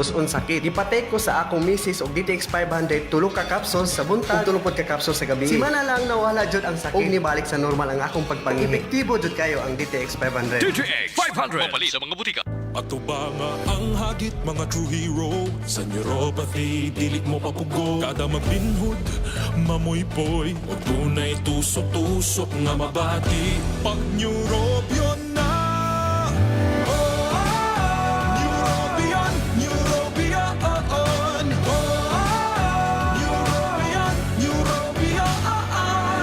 uson sakit. Ipatake ko sa akong misis og DTX 500 tulo ka capsules sa buntag, tulo pod ka capsules sa gabi. Simana lang nawala jud ang sakit. Og nibalik sa normal ang akong pagpangihi. Epektibo jud kayo ang DTX 500. DTX 500 mapalit sa mga butika. Ato ba nga ang hagit mga true hero? Sa neuropathy, dili mo papugo. Kada magbinhod, mamoy-poy. O tunay tusok-tusok nga mabati. Pag neurobion na. Neurobion, neurobion. Neurobion, neurobion.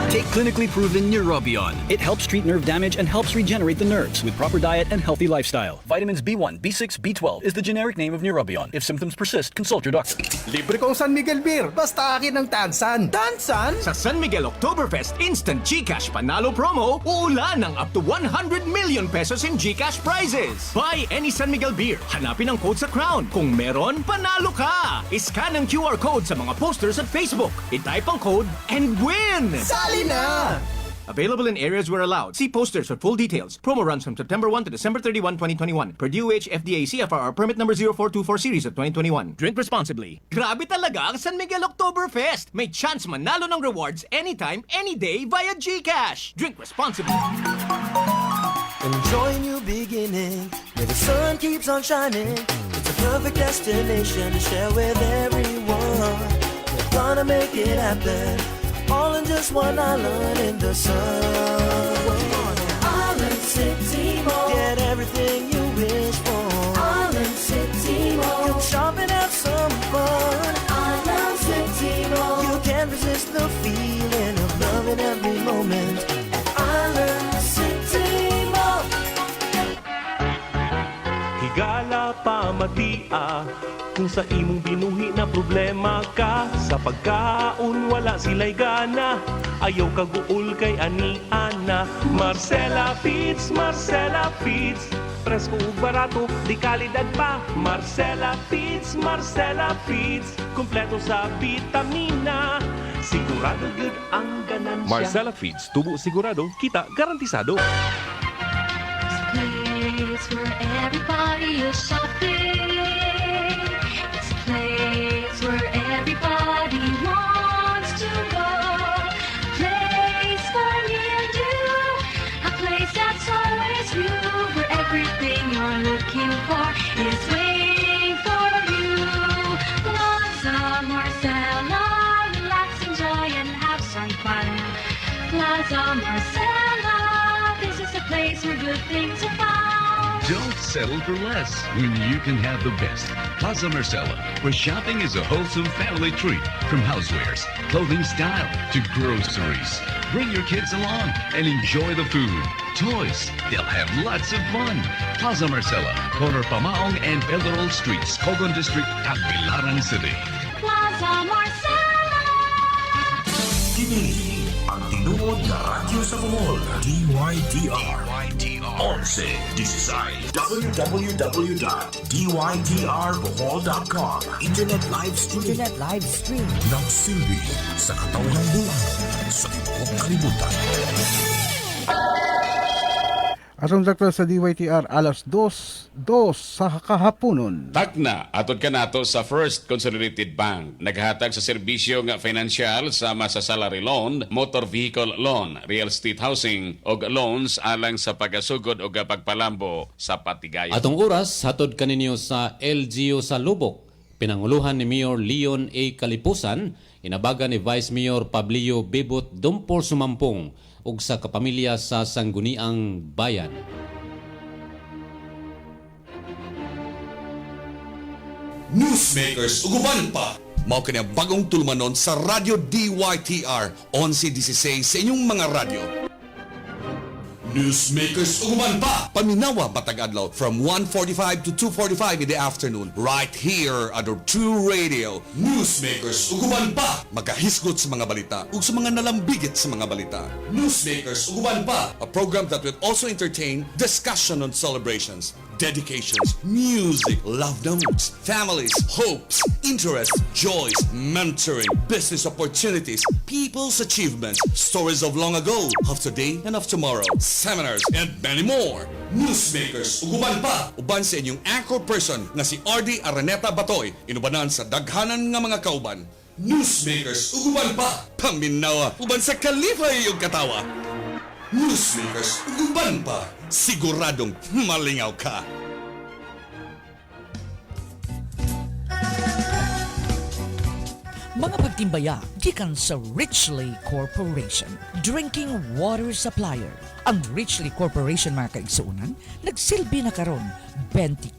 Take clinically proven Neurobion. It helps treat nerve damage and helps regenerate the nerves with proper diet and healthy lifestyle. Vitamins B1, B6, B12 is the generic name of Neurobion. If symptoms persist, consult your doctor. Libre kong San Miguel beer, basta akin ng Tansan. Tansan? Sa San Miguel Oktoberfest Instant GCash Panalo Promo, uulan ng up to 100 million pesos in GCash prizes. Buy any San Miguel beer, hanapin ang code sa crown. Kung meron, panalo ka! Iscan ang QR code sa mga posters at Facebook. I-type ang code and win! Sali na! Available in areas where allowed. See posters for full details. Promo runs from September 1 to December 31, 2021. Per DOH FDA CFR permit number 0424 series of 2021. Drink responsibly. Grabe talaga ang San Miguel Oktoberfest! May chance manalo ng rewards anytime, any day via GCash. Drink responsibly. Enjoy a new beginning where the sun keeps on shining. It's a perfect destination to share with everyone. We're gonna make it happen, all in just one island in the sun. Island City Mall. Get everything you wish for. Island City Mall. Come shop and have some fun. Island City Mall. You can't resist the feeling of loving every moment at Island City Mall. Higala pa matia kung sa imong binuhi na problema ka. Sa pagkaon wala sila'y gana, ayaw kaguol kay ani-ana. Marcela Feeds, Marcela Feeds, presko ug barato, di kalidad pa. Marcela Feeds, Marcela Feeds, kumpleto sa vitamina, sigurado good ang ganansya. Marcela Feeds, tubo sigurado, kita garantisado. Place where everybody is shopping. It's a place where everybody wants to go. A place for me and you. A place that's always you. Where everything you're looking for is waiting for you. Plaza Marcella, relax, enjoy, and have some fun. Plaza Marcella, this is a place where good things are found. Don't settle for less when you can have the best. Plaza Marcella, where shopping is a wholesome family treat. From housewares, clothing style, to groceries. Bring your kids along and enjoy the food. Toys, they'll have lots of fun. Plaza Marcella, corner Pamaong and Federal Streets, Cogon District, Tagbilaran City. Plaza Marcella! Kini ang tinuod na radyo sa Bohol. DYTR 1116 www.dytrbohol.com. Internet live stream. Nagsilbi sa katawang buwan sa tibuok kalibutan. Atong dakta sa DYTR alas 2 sa kahaponon. Takna, atod ka nato sa First Consolidated Bank. Naghatag sa serbisyo nga financial sama sa salary loan, motor vehicle loan, real estate housing, og loans alang sa pagasugod o pagpalambo sa patigayon. Atong oras, hatod kaninyo sa LGU sa Lubok. Pinanguluhan ni Mayor Leon A. Kalipusan, inabaga ni Vice Mayor Pablio Bibot Dumpor Sumampong, ug sa kapamilya sa Sangguniang Bayan. Newsmakers, uguban pa! Mao kanya bagong tulmanon sa Radyo DYTR 1116 sa inyong mga radyo. Newsmakers, uguban pa! Paminawa Batag Adlaw from 1:45 to 2:45 in the afternoon right here at our True Radio. Newsmakers, uguban pa! Magahisgot sa mga balita ug sa mga nalambigit sa mga balita. Newsmakers, uguban pa! A program that will also entertain discussion on celebrations, dedications, music, love notes, families, hopes, interests, joys, mentoring, business opportunities, people's achievements, stories of long ago, of today and of tomorrow, seminars, and many more. Newsmakers, uguban pa! Uban sa inyong anchor person na si ARDY ARANETA-BATOY, inubanan sa daghanan nga mga kauban. Newsmakers, uguban pa! Paminawa, uban sa kalipay yung katawa. Newsmakers, uguban pa! Siguradong malingaw ka! Mga pagtimbaya gikan sa Richley Corporation, drinking water supplier. Ang Richley Corporation, mga kaigsuunan, nagsilbi na karon 24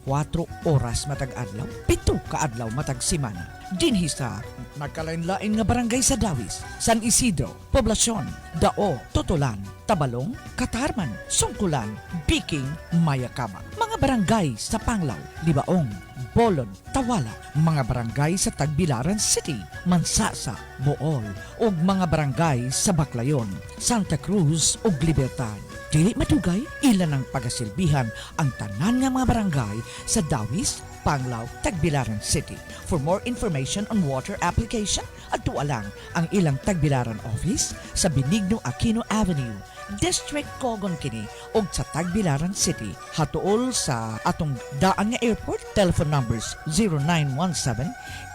oras matag adlaw, 7 ka adlaw matag semana. Dinhi sa nagkalain-lain nga barangay sa Dawis, San Isidro, Poblasyon, Dao, Totolan, Tabalong, Katarman, Sungkulan, Biking, Mayakama. Mga barangay sa Panglao, Libaong, Bolon, Tawala, mga barangay sa Tagbilaran City, Mansasa, Bool, ug mga barangay sa Baclayon, Santa Cruz ug Libertad. Dili matugay, ilan ang pagasilbihan ang tanan nga mga barangay sa Dawis, Panglao, Tagbilaran City. For more information on water application, adto lang ang ilang Tagbilaran office sa Benigno Aquino Avenue, District Cogon kini og sa Tagbilaran City. Hatuol sa atong daan nga airport. Telephone numbers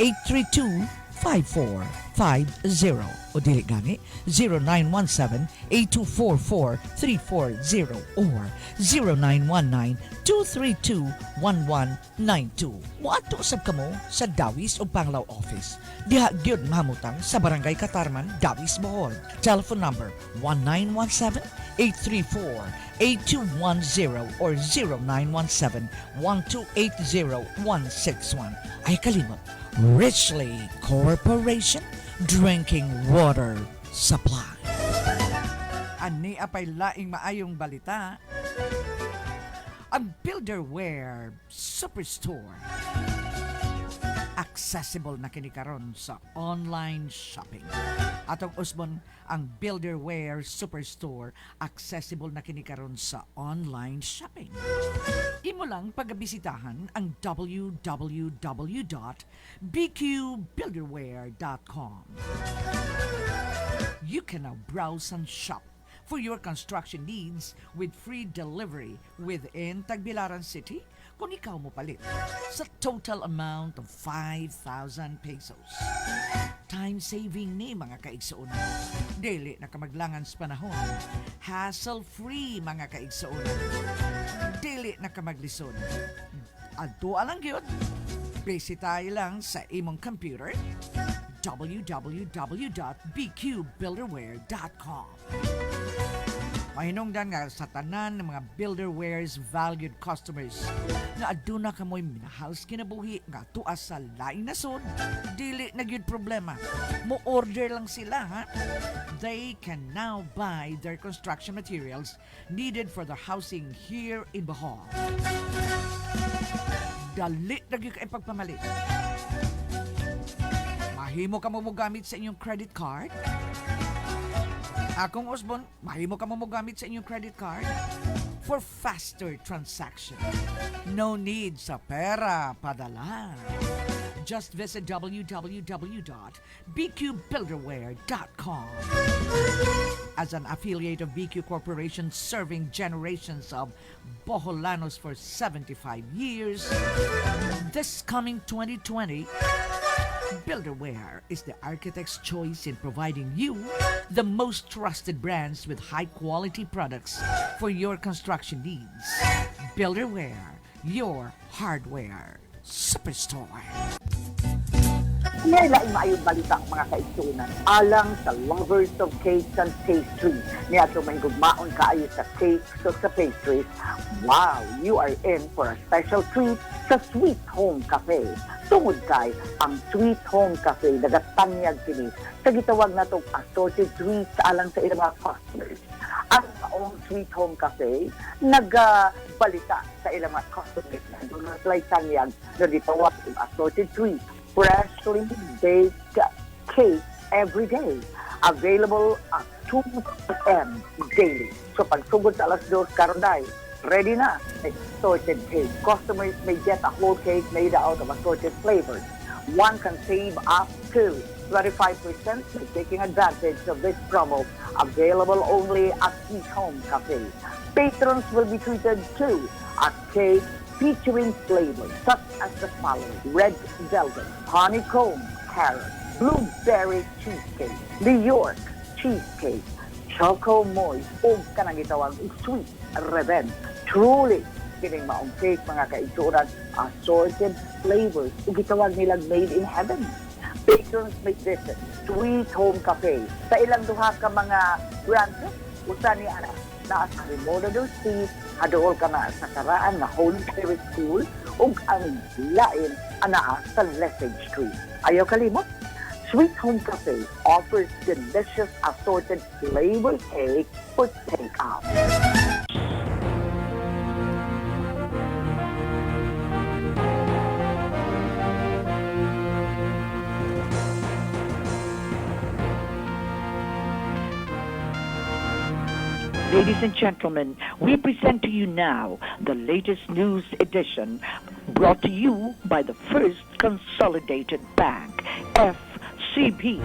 0917-832-5450 o dili gani 0917-8244-340 or 0919-232-1192. Muadto usab kamo sa Dawis o Panglao office. Diha gyud mamutang sa Barangay Katarman, Dawis, Bohol. Telephone number 1917-834-8210 or 0917-1280-161. Ay kalimot, Richley Corporation, drinking water supply. Ani apay laing maayong balita. Ang Builderware Superstore accessible na kini karon sa online shopping. Atong usbon, ang Builderware Superstore accessible na kini karon sa online shopping. Imo lang pagabisitahan ang www.bqbuilderware.com. You can now browse and shop for your construction needs with free delivery within Tagbilaran City kung ikaw mo palit sa total amount of 5,000 pesos. Time saving ni mga kaigsuunan. Dili na kamaglangan sa panahon. Hassle-free mga kaigsuunan. Dili na kamaglisod. Adto alang gyud. Bisitahay lang sa imong computer www.bqbuilderware.com. Mahinungdan nga sa tanan ng mga Builderware's valued customers nga aduna kamoy minahals kinabuhi nga tuas sa laing nasod, dili na gyud problema. Mo order lang sila ha. They can now buy their construction materials needed for their housing here in Bohol. Dali na gyud kay pagpamalit. Mahimo ka mo gamit sa inyong credit card. Akong usbon, mahimo ka mo gamit sa inyong credit card for faster transaction. No need sa pera padala. Just visit www.bqbuilderware.com. As an affiliate of BQ Corporation serving generations of Boholanos for 75 years, this coming 2020, Builderware is the architect's choice in providing you the most trusted brands with high-quality products for your construction needs. Builderware, your hardware superstore. May laing maayong balita ang mga kaigsuunan alang sa lovers of cakes and pastries. Niya ito may gugmaon kaayo sa cakes o sa pastries. Wow! You are in for a special treat sa Sweet Home Cafe. Tungod kay ang Sweet Home Cafe nagatanyag kini sa gitawag na itong assorted treats alang sa ilang mga customers. Ang taong Sweet Home Cafe nagbalita sa ilang mga customers na doon na tanyag na gitawag ng assorted treats. Freshly baked cake every day. Available at 2 p.m. daily. So pagsugod sa alas 2 karonday, ready na. Assorted cake. Customers may get a whole cake made out of assorted flavors. one can save up to 25% by taking advantage of this promo, available only at Sweet Home Cafe. Patrons will be treated to a cake featuring flavors such as the following: red velvet, honeycomb, carrot, blueberry cheesecake, New York cheesecake, choco moist, o kanang gitawag sweet revenge. Truly, kining maong cake mga kaigsuran, assorted flavors, o gitawag nilang made in heaven. Patrons may visit Sweet Home Cafe sa ilang duha ka mga branches. Usa ni ana na sa Remodel Street, hadool ka na sa karaan na Holy Spirit School, ug ang lain ana sa Lesage Street. Ayaw kalimot, Sweet Home Cafe offers delicious assorted flavor cake for takeout. Ladies and gentlemen, we present to you now the latest news edition, brought to you by the First Consolidated Bank, FCB.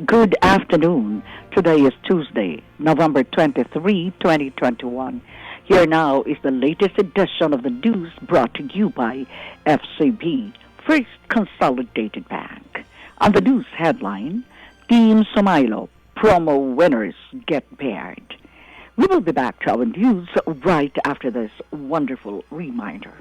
Good afternoon. Today is Tuesday, November 23, 2021. Here now is the latest edition of the news brought to you by FCB, First Consolidated Bank. On the news headline, Team Somailo promo winners get paired. We will be back to our news right after this wonderful reminder.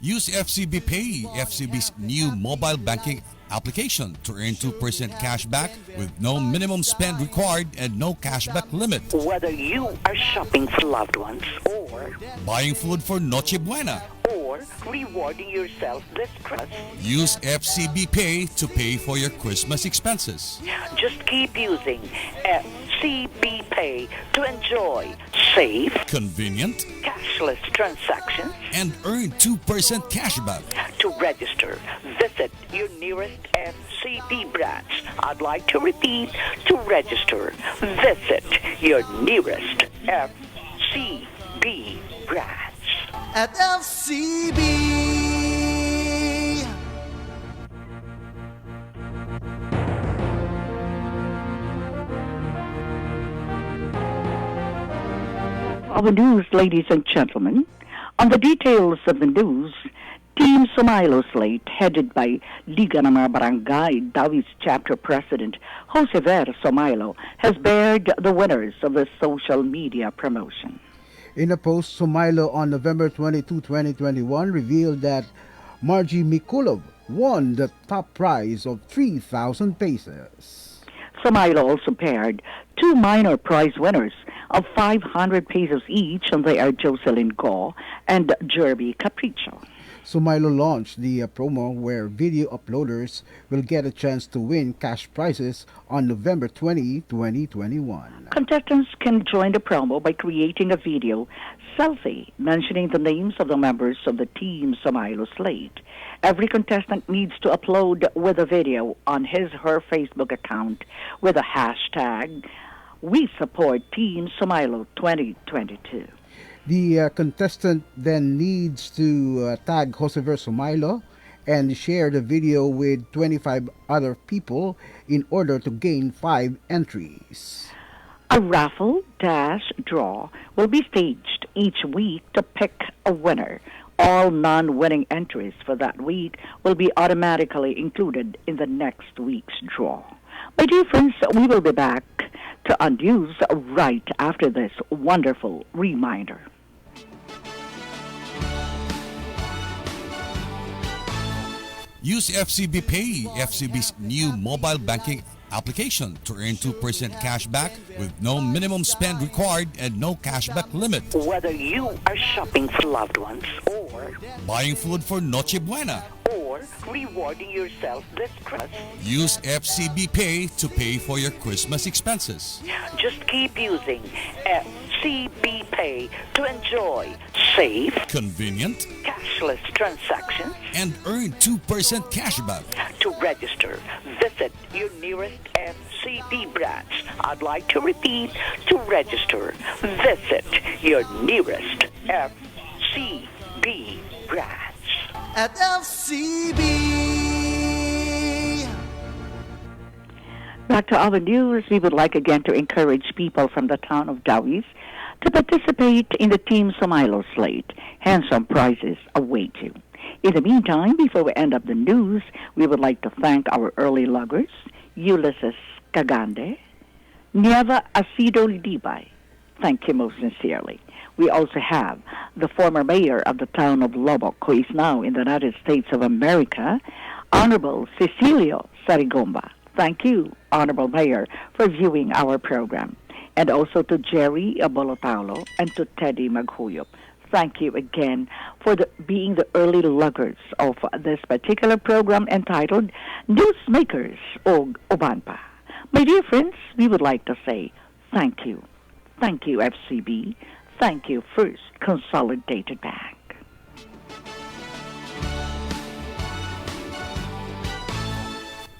Use FCB Pay, FCB's new mobile banking application, to earn 2% cash back with no minimum spend required and no cashback limit. Whether you are shopping for loved ones or buying food for Noche Buena or rewarding yourself this Christmas, use FCB Pay to pay for your Christmas expenses. just keep using FCB Pay to enjoy safe, convenient, cashless transactions, and earn 2% cashback. To register, visit your nearest FCB branch. I'd like to repeat, to register, visit your nearest FCB branch. At FCB. Our news, ladies and gentlemen. On the details of the news, Team Somailo slate, headed by Liga ng mga Barangay Davis Chapter President Jose Ver Somailo, has bared the winners of the social media promotion. In a post, Somailo on November 22, 2021 revealed that Margie Mikulov won the top prize of 3,000 pesos. Somailo also paired two minor prize winners of 500 pesos each, and they are Jocelyn Go and Jerby Capricho. Somailo launched the promo where video uploaders will get a chance to win cash prizes on November 20, 2021. Contestants can join the promo by creating a video selfie mentioning the names of the members of the Team Somailo slate. Every contestant needs to upload with a video on his or her Facebook account with a hashtag We Support Team Somailo 2022. The contestant then needs to tag Josever Somailo and share the video with 25 other people in order to gain 5 entries. A raffle-draw will be staged each week to pick a winner. All non-winning entries for that week will be automatically included in the next week's draw. My dear friends, we will be back to our news right after this wonderful reminder. Use FCB Pay, FCB's new mobile banking application, to earn 2% cash back with no minimum spend required and no cashback limit. Whether you are shopping for loved ones or buying food for Noche Buena or rewarding yourself this Christmas, use FCB Pay to pay for your Christmas expenses. just keep using FCB FCB Pay to enjoy safe, Convenient, cashless transactions. and earn 2% cashback. To register, visit your nearest FCB branch. I'd like to repeat, to register, visit your nearest FCB branch. At FCB. Back to our news, we would like again to encourage people from the town of Dawis to participate in the Team Sumailo slate. Handsome prizes await you. In the meantime, before we end up the news, we would like to thank our early loggers, Ulysses Cagande, Nieva Asido Lidibay. Thank you most sincerely. We also have the former mayor of the town of Lubbock, who is now in the United States of America, Honorable Cecilio Sarigomba. Thank you, Honorable Mayor, for viewing our program. And also to Jerry Abolotalo and to Teddy Maghuyop. Thank you again for being the early loggers of this particular program entitled Newsmakers og Ubanpa. My dear friends, we would like to say thank you. Thank you, FCB. Thank you, First Consolidated Bank.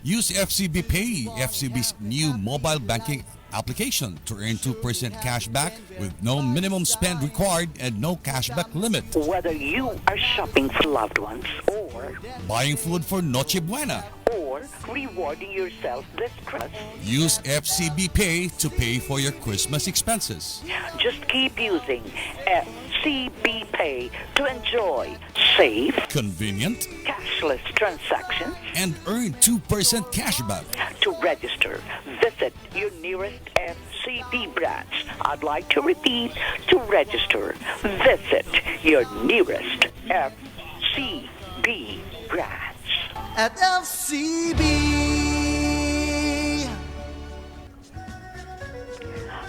Use FCB Pay, FCB's new mobile banking application, to earn 2% cash back with no minimum spend required and no cashback limit. Whether you are shopping for loved ones or Buying food for Noche Buena. or rewarding yourself this Christmas, Use FCB Pay to pay for your Christmas expenses. just keep using FCB Pay to enjoy safe, Convenient, cashless transactions. and earn 2% cashback. To register, visit your nearest FCB branch. I'd like to repeat, to register, visit your nearest FCB branch. At FCB.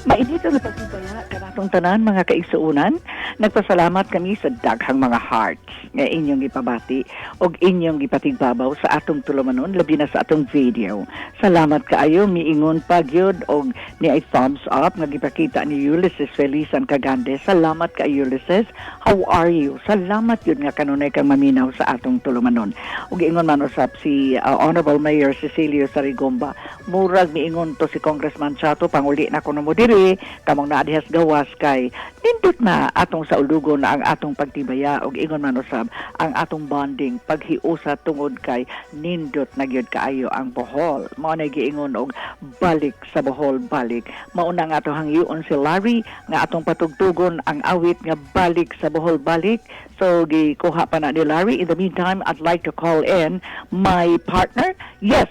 Mainit ang napagkibaya kanatong tanan mga kaigsuunan. Nagpasalamat kami sa daghang mga hearts nga inyong ipabati o inyong ipatigbabaw sa atong tulumanon, labi na sa atong video. Salamat kaayo, miingon pagyod o ni ay thumbs up nga gipakita ni Ulysses Felisan Cagande. Salamat ka Ulysses. How are you? Salamat yun nga kanunay kang maminaw sa atong tulumanon. O ingon man usap si Honorable Mayor Cecilio Sarigomba. Murag miingon to si Congressman Chato, panguli na kuno mo diri, kamong naadihas gawas kay nindot na atong sa ulugon na ang atong pagtibaya og ingon man usab ang atong bonding paghiusa tungod kay nindot na gyud kaayo ang Bohol. Mao na giingon og balik sa Bohol, balik. Mao na nga atong hangyoon si Larry nga atong patugtugon ang awit nga balik sa Bohol, balik. So gikuha pa na ni Larry. In the meantime, I'd like to call in my partner. Yes,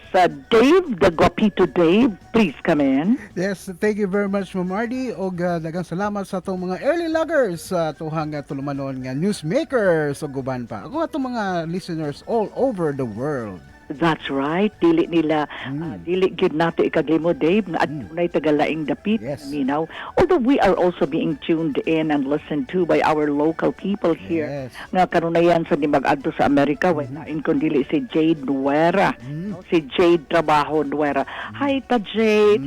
Dave, the Guapito Dave. Please come in. Yes, thank you very much, Ma'am Ardy. Og daghang salamat sa atong mga early loggers sa tuhang tulumanon nga newsmakers o guban pa. Ako atong mga listeners all over the world. That's right. Dili nila, dili gyud nato ikaglimo, Dave, na adunay tagalaing dapit, minaw. Although we are also being tuned in and listened to by our local people here. Nga kanunayan sa nimag-adto sa Amerika, wala in kundi si Jade Nuera. No? Si Jade Trabajo Nuera. Hi, ta Jade.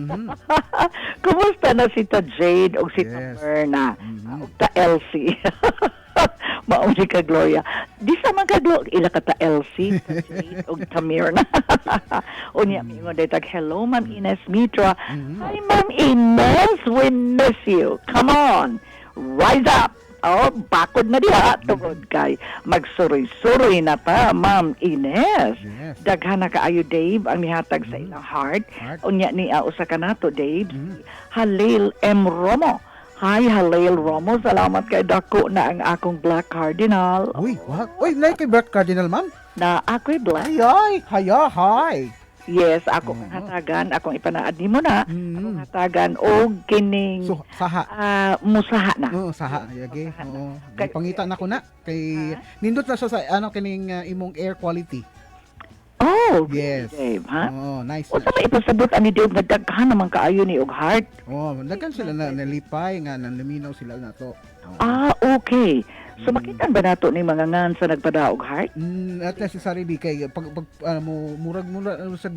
Kumusta na si ta Jade o si ta Berna? O ta Elsie? Mauni ka, Gloria. Di sa mga do, ila ka ta Elsie, ta Jade, o Tamir na. O niya, mingon day tag, hello, Ma'am Ines Mitra. Hi, Ma'am Ines, we miss you. Come on, rise up. Oh, bakod na diha, tungod kay magsuroy-suroy na ta, Ma'am Ines. Daghan na kaayo, Dave, ang nihatag sa ilang heart. O niya ni usa ka nato, Dave. Halil M. Romo. Hi, Halil Romo. Salamat kay dako na ang akong Black Cardinal. Uy, what? Uy, like kay Black Cardinal, ma'am? Na ako'y Black. Ay, hi. Yes, ako hatagan, akong ipanaad ni mo na. Akong hatagan og kining saha. Musaha na. Oo, saha. Yagi. Oo. Pangita na ko na kay nindot na sa kining imong air quality. Oh, yes. Dave, ha? Oh, nice. O sa may ipasabot ani Dave nga daghan naman kaayo ni og heart. Oh, daghan sila na nalipay nga nanlaminaw sila na to. Ah, okay. So makitaan ba nato ni mga ngan sa nagpadaog heart? Not necessarily kay pag murag sa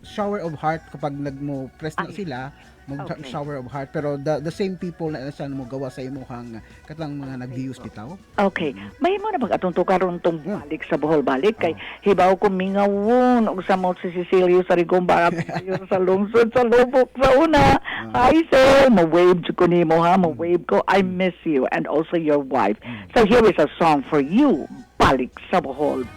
shower of heart kapag nagmo press na sila Okay. shower of heart, pero the same people na saan mo gawa sa imuhang katang mga nag-views bitaw. Okay. May mo na bang atong tukaron tong balik sa Bohol balik kay hibaw ko mingawon og sa mo si Cecilio sa Rigomba ayo sa lungsod sa Lubok sa una. Hi sir, mo-wave ko nimo ha, mo-wave ko. I miss you and also your wife. So here is a song for you, Balik sa Bohol.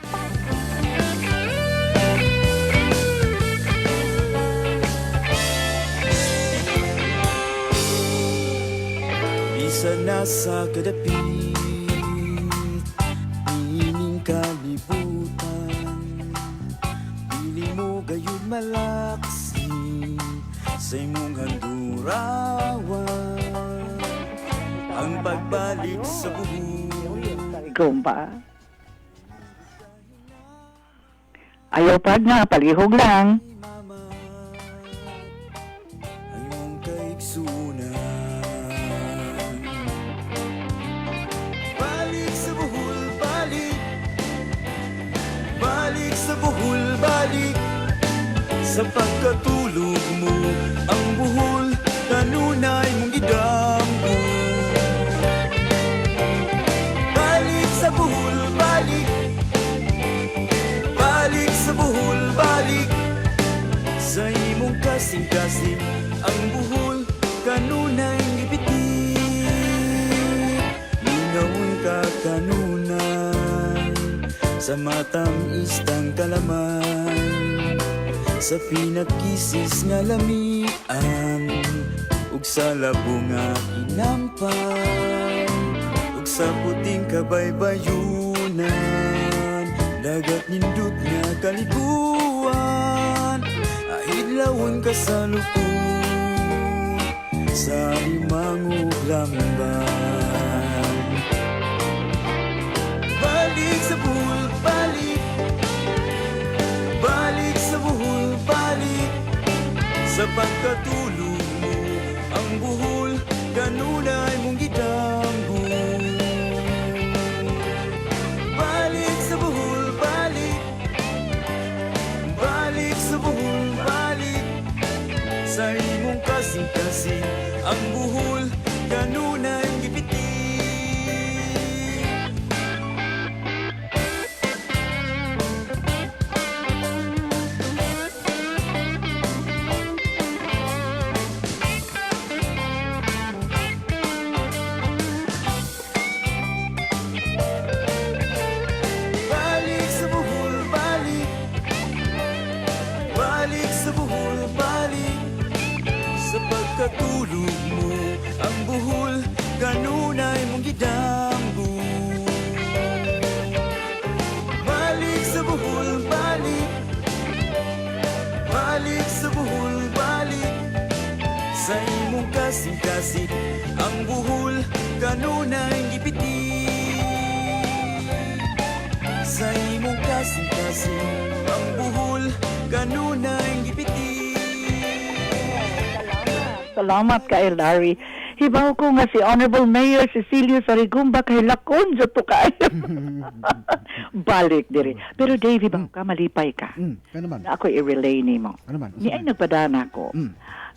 Bisa nasa kadapit, ining kalibutan, pili mo gayon malaksi sa imong handurawan, ang pagbalik sa buhol. Gumba. Ayaw pa nga, palihog lang. Ayong kaigsunan, balik sa buhol, balik, balik sa buhol, balik, sa pagkatulog mo, ang buhol, kanunay mong idamgo. Balik sa buhol, balik, balik sa buhol, balik, sa imong kasing-kasing, ang buhol, kanunay gipitin. Linawon ka kanunan, sa matamis-tang kalaman, sa pinakisis nga lamian, ug sa labo nga inampay, ug sa puting kabaybayunan, dagat nindot nga kaliguan, ahidlawon ka sa lupon, sa limang uglamban. Balik sa buhol, balik, balik sa buhol, balik, sa pagkatulog mo, ang buhol, kanunay mong gidamgo. Balik sa buhol, balik, balik sa buhol, balik, sa imong kasing-kasing, ang buhol, kanunay gipitin. Balik sa buhol, balik, balik sa buhol, balik, sa pagkatulog mo, ang buhol, kanunay mong gidamgo. Balik sa buhol, balik, balik sa buhol, balik, sa imong kasing-kasing, ang buhol, kanunay gipitin. Sa imong kasing-kasing, ang buhol, kanunay gipitin. Salamat kay Larry. Hibaw ko nga si Honorable Mayor Cecilio Sarigumba kay lakon sa to kayo. Balik diri. Pero Dave, hibaw ka, malipay ka. Ano man? Na ako i-relay ni mo. Ano man? Ni ay nagpadana ko.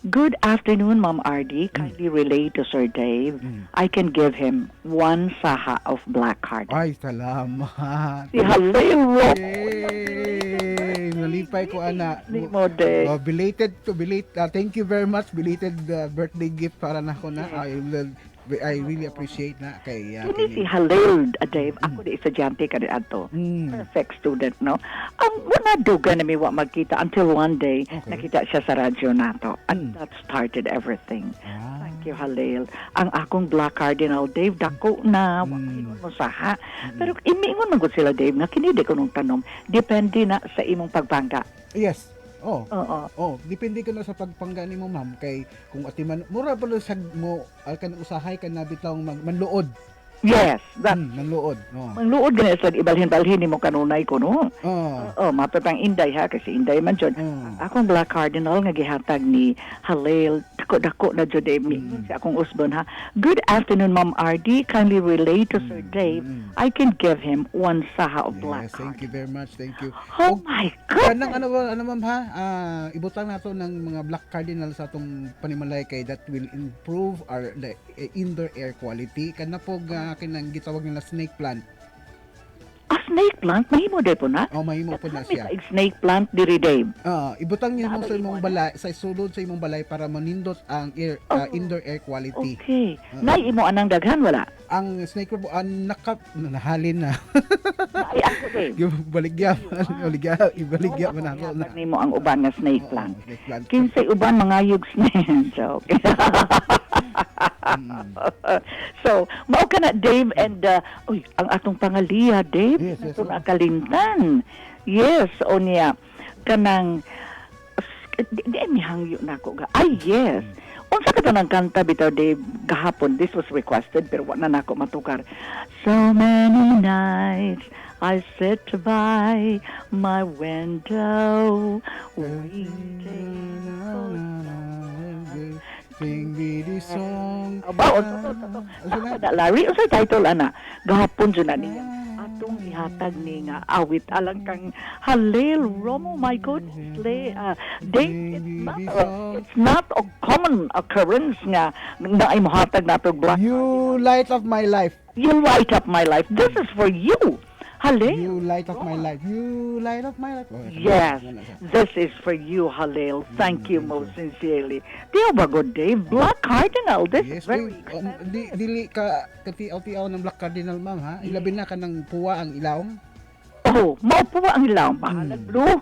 Good afternoon, Ma'am Ardy. Kindly relay to Sir Dave. I can give him 1 saha of black card. Ay, salamat. Si Halil Rock. Yay! Nalipay ko, ana. Ni mo, Dave. Belated, thank you very much. Belated birthday gift para na ko na. I really appreciate na kay Kini si Halil, Dave. Ako di estudyante ka rin ato. Perfect student, no? Ang wala duga na may wa magkita until one day, nakita siya sa radyo nato. And that started everything. Thank you, Halil. Ang akong Black Cardinal, Dave, dako na. Wakinon mo saha. Pero imiingon man gud sila, Dave, nga kinidi ko nung tanom. Depende na sa imong pagbangga. Yes. Oh. Oo. Oh, depende ko na sa pagpangga ni mo, ma'am, kay kung atiman mura pa sa mo alkan usahay ka na bitawng manluod. Yes, that manluod. No. Manluod gani sa ibalhin-balhin nimo kanunay ko no. Oh, mapatang Inday ha kasi Inday man jud. Akong Black Cardinal nga gihatag ni Halil dako na jud si akong usbon ha. Good afternoon, Ma'am RD. Kindly relay to Sir Dave. I can give him one saha of black Yes, thank you very much. Thank you. Oh my God! Kanang ano ma'am ha, ibutang nato ng mga black cardinal sa atong panimalay kay that will improve our indoor air quality. Kana po kinang gitawag nila snake plant. Snake plant, mahimo day po na? Oh, mahimo po na siya. Snake plant diri Dave. Ibutang niyo mo sa imong balay, sa sulod sa imong balay para manindot ang air, indoor air quality. Okay. Nay imo anang daghan wala? Ang snake po nahalin na. Ay ako Dave. Ibaligya man ako na. Nimo ang uban nga snake plant. Kinsay uban mangayog snake. Joke. So, mao ka na Dave and ang atong pangaliya Dave, yes, nakalimtan. Yes, o niya kanang di mi hangyo nako ga. Ay yes. Unsa ka tanang kanta bitaw Dave gahapon? This was requested pero wa na nako matukar. So many nights I sit by my window waiting sing me this song. Larry, usay title ana. Gahapon jud na niya. Atong ihatag ni nga awit alang kang Halel Romo, my God. Dave, it's not a common occurrence nga na ay mohatag nato black. You light up my life. You light up my life. This is for you. Halil. You light up my life. You light up my life. Yes, this is for you, Halil. Thank you most sincerely. Tiyo ba good Dave? Black Cardinal. This is very expensive. Dili ka katiaw-tiaw ng Black Cardinal, ma'am, ha? Ilabi na ka ng puwa ang ilawom. Oh, maupuwa ang ilawom. Bahalag blue.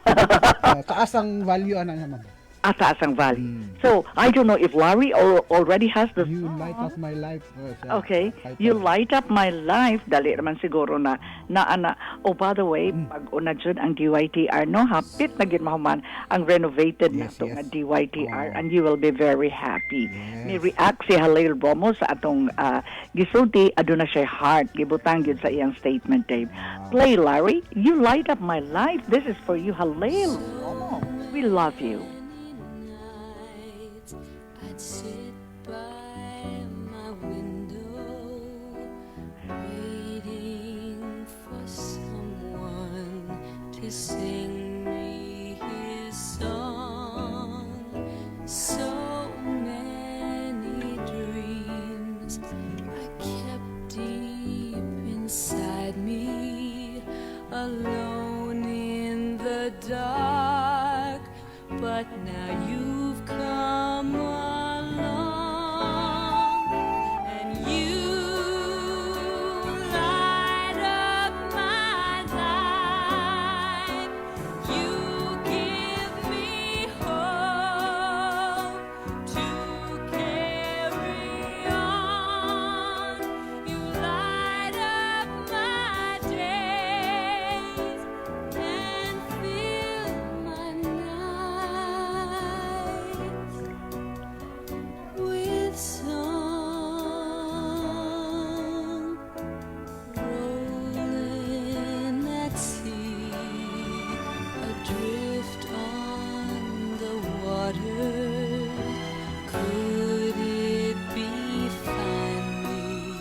Taas ang value, ana niya, ma'am. Taas ang value. So, I don't know if Larry already has the You light up my life. Okay. You light up my life. Dali naman siguro na ana. Oh, by the way, pag una jud ang DYTR, no? Hapit na gid mahuman ang renovated nato nga DYTR and you will be very happy. Ni react si Halil Romo sa atong gisulti, aduna siya heart. Gibutang gid sa iyang statement, Dave. Play, Larry. You light up my life. This is for you, Halil Romo. We love you. I'd sit by my window, waiting for someone to sing me his song. So many dreams I kept deep inside me, alone in the dark. But now you've come along, and you light up my life. You give me hope to carry on. You light up my days and fill my nights with song. Rolling at sea, adrift on the water. Could it be finally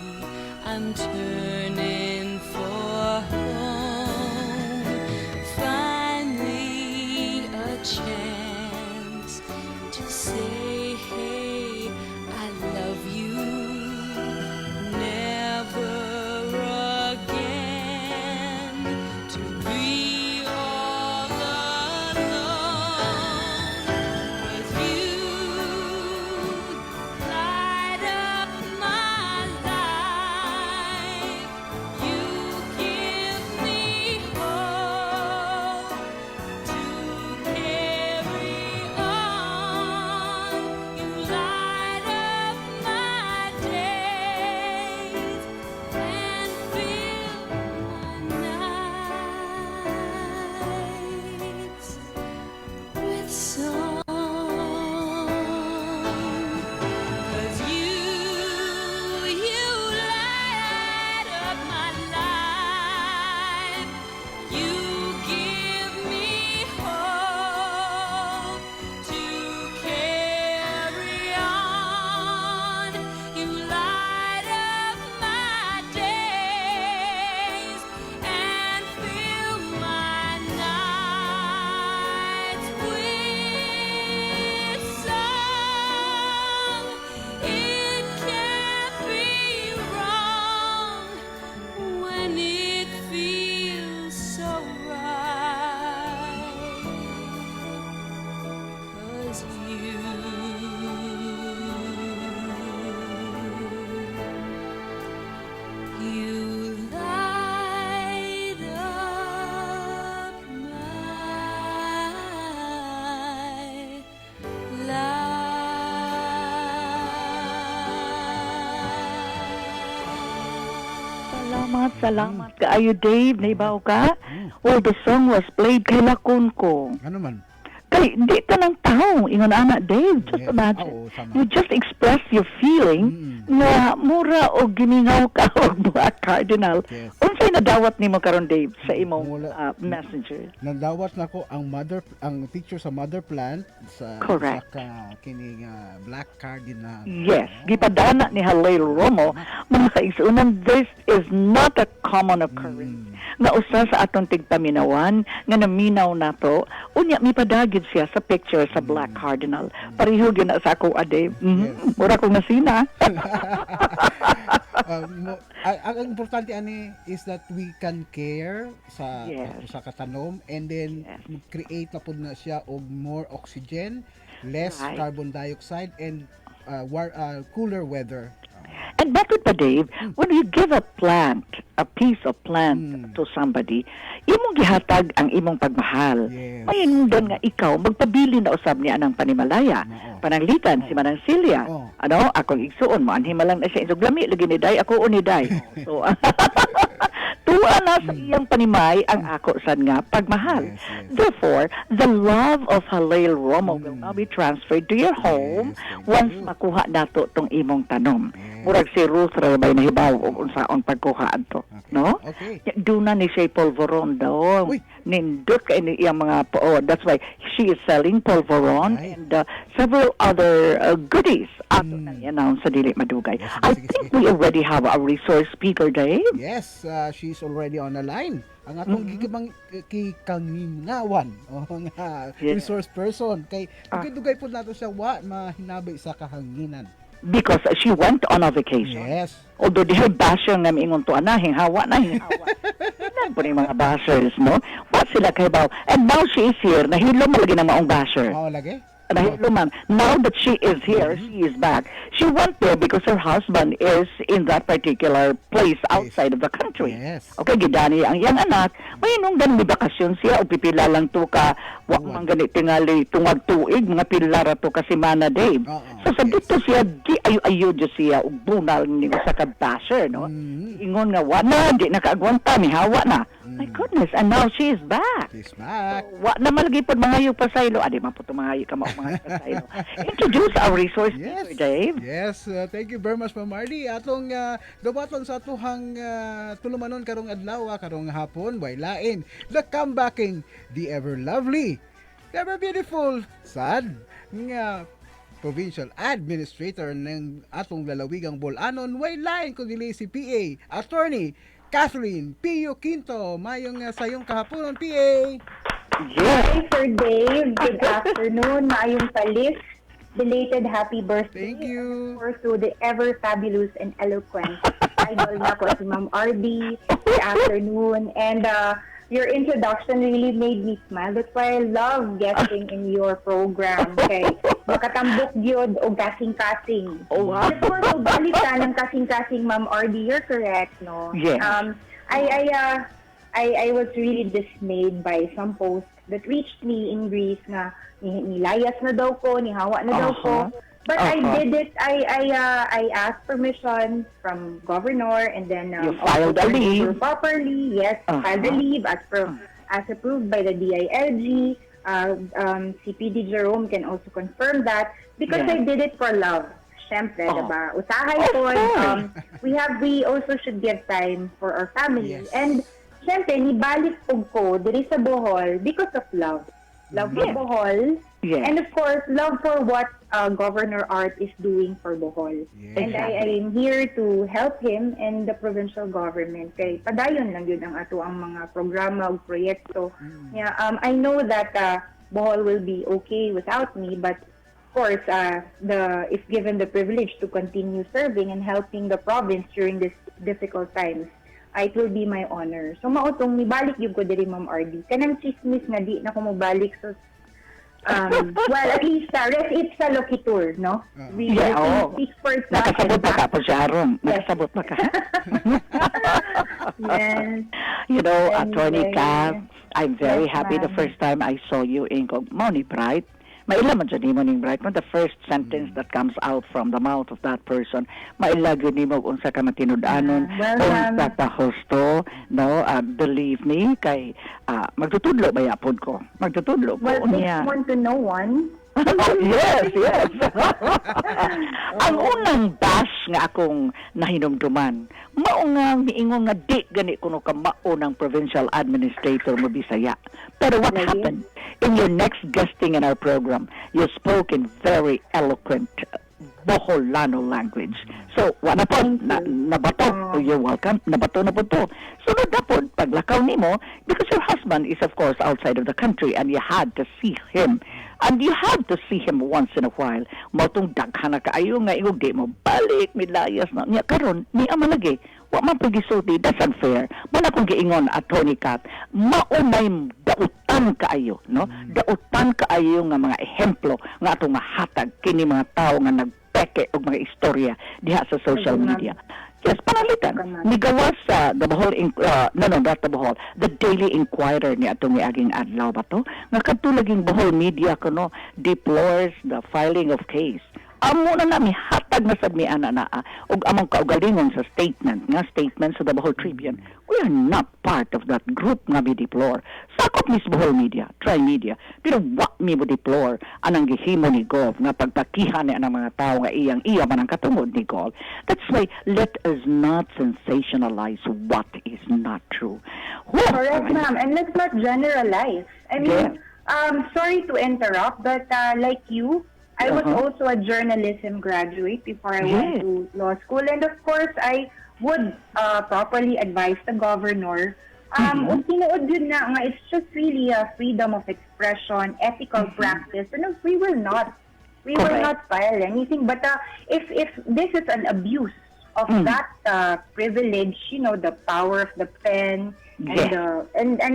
I'm turning for home? Finally a chance to say, hey, I love you. Never again to be all alone. 'Cause you light up my life. You give me hope to carry on. Salamat kaayo, Dave. Naibaw ka? Well, the song was played kay lakon ko. Ano man? Kay, di ka ng tao. Ingon anak, Dave. Just imagine. You just express your feeling na mura o gimingaw ka o buhat cardinal. Unsay nadawat nimo karon, Dave, sa imong messenger? Nadawat na ko ang picture sa mother plant sa Correct. sa kining black cardinal. Yes, gipadana ni Halil Romo, mga kaigsunan, this is not a common occurrence. Nga usa sa atong tigpaminawan, nga naminaw na to, unya mipadagid siya sa picture sa Black Cardinal. Pareho gyud na sa ako, Dave. Mura kong nasina. Ang importante ani is that we can care sa sa katanom, and then create na pud na siya og more oxygen, less carbon dioxide, and cooler weather. And bakit pa, Dave, when you give a plant, a piece of plant to somebody, imong gihatag ang imong pagmahal. Mayinungdan nga ikaw, magpabili na usab niya ng panimalaya. Pananglitan, si Manang Celia. Ano, akong igsuon mo, anhimalang na siya. Lami, lagi ni Day, ako ni Day. So, tuwa na sa iyang panimay ang ako sad nga pagmahal. Therefore, the love of Halil Romo will now be transferred to your home once makuha nato tong imong tanom. Murag si Ruth Rabay na hibaw o unsaon pagkuha adto, no? Duna ni siya polvoron daw. Nindot ka ini iyang mga that's why she is selling polvoron and several other goodies ato na i-announce sa dili madugay. I think we already have a resource speaker, Dave. Yes, she's already on the line. Ang atong gigibang kikangingawan nga resource person kay dugay pud nato siya mahinabay sa kahanginan. Because she went on a vacation. Yes. Although di basher nga miingon to hinghawa. Nan po ni mga bashers, no? What sila kay baw? And now she is here. Nahilo mo lagi na maong basher. Lagi? Nahilo man. Now that she is here, she is back. She went there because her husband is in that particular place outside of the country. Yes. Okay, gidani ang iyang anak. May nung ganun may bakasyon siya o pipila lang to ka wa man ganit tingali tungag tuig mga pilara to kasi mana, Dave. So sa dito siya di ayo siya ug bunal ni sa kabasher, no? Ingon nga wa na di nakaagwanta ni hawa na. My goodness, and now she is back. She's back. Wa na malagi pod mangayo pasaylo. Adi man po mangayo ka mga pasaylo. Introduce our resource speaker, Dave. Yes, thank you very much, Ma'am Marley. Atong dawaton sa atuhang tulumanon karong adlaw, karong hapon, way lain. The comebacking, the ever lovely, the ever beautiful, sad nga provincial administrator ng atong lalawigang Bolanon, way lain kundi si PA Attorney Catherine Pio Quinto. Mayong sayong kahaponon, PA. Hi, Sir Dave. Good afternoon. Maayong palis. Belated happy birthday. Thank you. Of course, to the ever fabulous and eloquent idol na ko si Ma'am Ardy. Good afternoon. And your introduction really made me smile. That's why I love guesting in your program. Okay. Makatambok gyud o kasing-kasing. Oh, wow. Of course, balik ka ng kasing-kasing, Ma'am Ardy. You're correct, no? Yes. I was really dismayed by some posts that reached me in Greece na nilayas na daw ko, nihawa na daw ko. But I did it. I asked permission from governor, and then you filed a leave properly. Yes, filed a leave as approved by the DILG. CPD Jerome can also confirm that because I did it for love. Siyempre, diba? Usahay po. We also should give time for our family. And siyempre, nibalik po ko diri sa Bohol because of love. Love for Bohol. And of course, love for what Governor Art is doing for Bohol. And I am here to help him and the provincial government. Kay padayon lang yun ang ato ang mga programa o proyekto. Yeah, I know that Bohol will be okay without me, but of course, if given the privilege to continue serving and helping the province during this difficult times, it will be my honor. So mautong nibalik yung ko diri, Ma'am Ardy. Kanang chismis nga di na ko mabalik sa well, at least rest it sa Loquitur, no? We speak for itself. Nakasabot pa ka po siya, Aron. Nakasabot pa ka. Yes. You know, Attorney Cass, I'm very happy the first time I saw you in Money Bright. mailaman dyan nimo ning Bright, the first sentence that comes out from the mouth of that person, mailagyo nimo unsa ka matinud-anon, unsa ka husto, no? Believe me, kay magtutudlo ba yapon ko? Magtutudlo ko niya. One to know one. Yes. Ang unang bash nga akong nahinumduman, mao nga miingon nga di gani kuno ka mao ng provincial administrator mo Bisaya. Pero what happened? In your next guesting in our program, you spoke in very eloquent Boholano language. So, wala po, nabato. You're welcome. Nabato na po to. So, nadapod, paglakaw nimo, because your husband is, of course, outside of the country and you had to see him. And you have to see him once in a while. Matong daghan na kaayo nga igog di mo balik milayas na niya karon ni amalagi. Wa man pagisulti, that's unfair. Wala kong giingon Attorney Kat, maunay dautan kaayo, no? Dautan kaayo nga mga ehemplo nga atong mahatag kini mga tao nga nagpeke og mga istorya diha sa social media. Yes, panalitan. Nigawas sa the Bohol, not the Bohol, the Daily Inquirer ni atong miaging adlaw ba to? Nga katulaging Bohol media kuno deplores the filing of case. Amo na nami hatag na sad mi ana og among kaugalingon sa statement sa the Bohol Tribune. We are not part of that group nga mi deplore. Sakop mis Bohol media, try media. Pero wa mi mo deplore anang gihimo ni Gov nga pagpakihan ni anang mga tao nga iya man ang katungod ni Gov. That's why let us not sensationalize what is not true. Correct, ma'am. And let's not generalize. I mean, sorry to interrupt, but like you, I was also a journalism graduate before I went to law school. And of course, I would properly advise the governor. Tinuod yun na nga, it's just really a freedom of expression, ethical practice. And we will not file anything. But if this is an abuse of that privilege, the power of the pen, and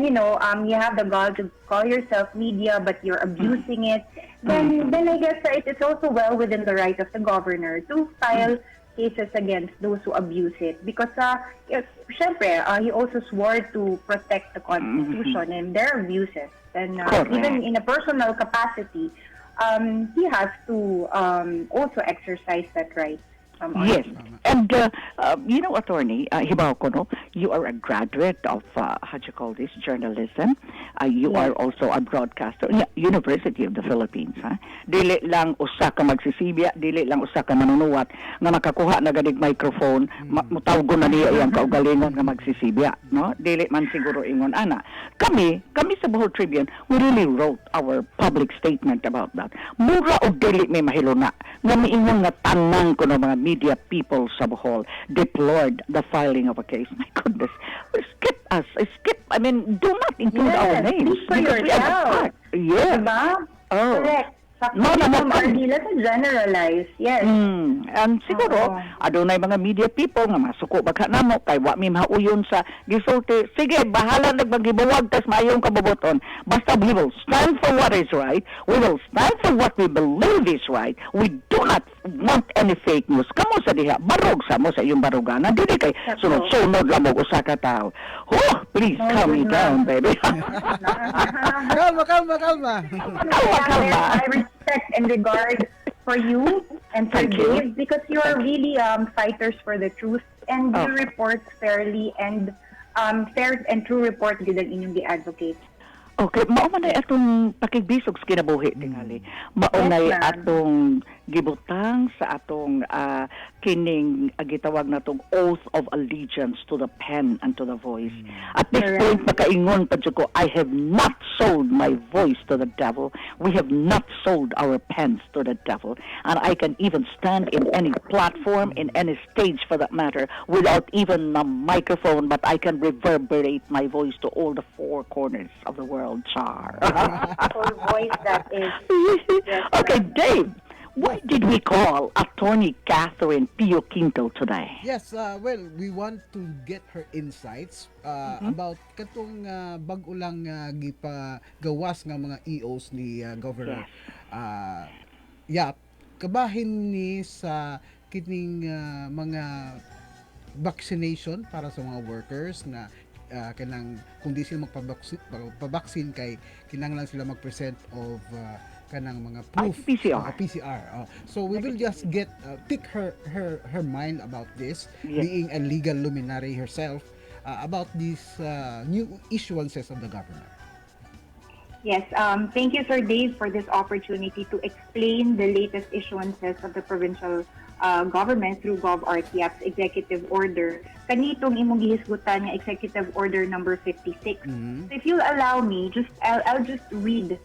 you have the gall to call yourself media, but you're abusing it, then I guess it's also well within the right of the governor to file cases against those who abuse it. Because, syempre, he also swore to protect the Constitution and their abuses. And even in a personal capacity, he has to also exercise that right. Yes, and attorney, hibaw ko no, you are a graduate of how do you call this, journalism. You are also a broadcaster, University of the Philippines. Dili lang usa ka magsisibya, dili lang usa ka manunuwat nga makakuha na ganig microphone, mutawgo na niya iyang kaugalingon nga magsisibya, no? Dili man siguro ingon ana. Kami sa Bohol Tribune, we really wrote our public statement about that. Mura og dili may mahiluna nga miingon nga tanang kuno mga media people sa Bohol deplored the filing of a case. My goodness, skip us. I mean, do not include our names. Speak for yourself. Yes. Diba? Oh. Correct. No, RD, let's generalize. Yes. And siguro, adunay mga media people nga masuko bagha namo kay wa mi mauyon sa gisulti. Sige, bahala nagbagibuwag tas mayong kabubuton. Basta we will stand for what is right. We will stand for what we believe is right. We do not want any fake news. Kamo sa diha, barog sa mo sa iyong baruganan. Dili kay sunod-sunod lang mo usa ka tao. Please calm me down, baby. Kalma. I respect and regard for you and for Dave because you are really fighters for the truth and you report fairly and fair and true report gid ang inyong gi-advocate. Okay, mao man ay atong pakigbisog sa kinabuhi tingali. Mao nay atong gibutang sa atong kining gitawag natong oath of allegiance to the pen and to the voice. At this point makaingon pa ko, I have not sold my voice to the devil. We have not sold our pens to the devil. And I can even stand in any platform, in any stage for that matter, without even a microphone, but I can reverberate my voice to all the four corners of the world. Char. Voice that is. Okay, Dave. Why did we call Attorney Catherine Pio Quinto today? Yes, well, we want to get her insights about katong bag-o lang gipagawas nga mga EOs ni Governor. Kabahin ni sa kining mga vaccination para sa mga workers na kanang kung di sila magpabaksin kay kinahanglan sila mag-present of kanang mga proof PCR. PCR. So we will just get pick her mind about this, Yes. being a legal luminary herself, about these new issuances of the government. Yes, thank you, Sir Dave, for this opportunity to explain the latest issuances of the provincial government through GovRTF's executive order. Kanitong imong gihisgutan nga executive order number 56. So if you'll allow me, I'll just read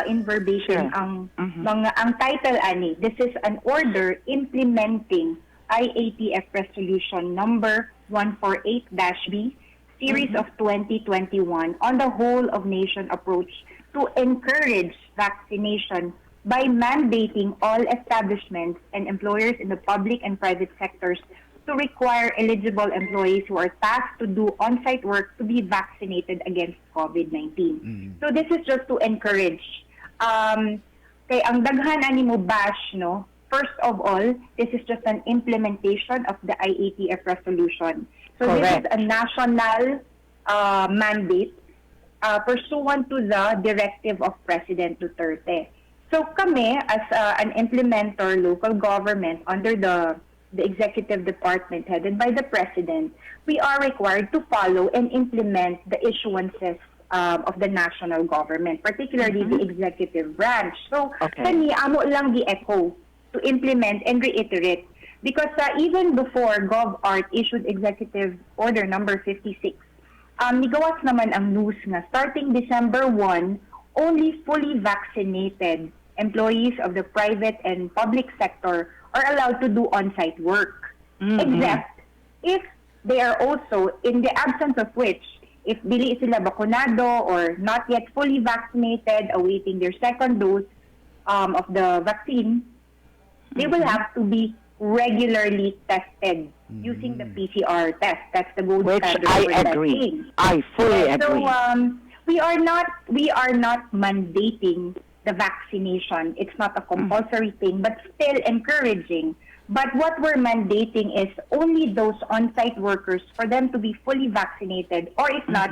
in verbatim ang title ani. This is an order implementing IATF resolution number 148-B series of 2021 on the whole of nation approach to encourage vaccination by mandating all establishments and employers in the public and private sectors to require eligible employees who are tasked to do on-site work to be vaccinated against COVID-19. So this is just to encourage. Kay ang daghan ani mo bash, no? First of all, this is just an implementation of the IATF resolution. So this is a national mandate pursuant to the directive of President Duterte. So kami, as an implementer local government under the executive department headed by the President, we are required to follow and implement the issuances of the national government, particularly the executive branch. So kani amo lang gi-echo to implement and reiterate. Because even before GovArt issued Executive Order number 56, nigawas naman ang news nga starting December 1, only fully vaccinated employees of the private and public sector are allowed to do on-site work. Except if they are also, in the absence of which, if dili sila bakunado or not yet fully vaccinated, awaiting their second dose of the vaccine, they will have to be regularly tested using the PCR test. That's the gold standard for testing. I fully agree. So we are not mandating the vaccination. It's not a compulsory thing, but still encouraging. But what we're mandating is only those on-site workers for them to be fully vaccinated, or if not,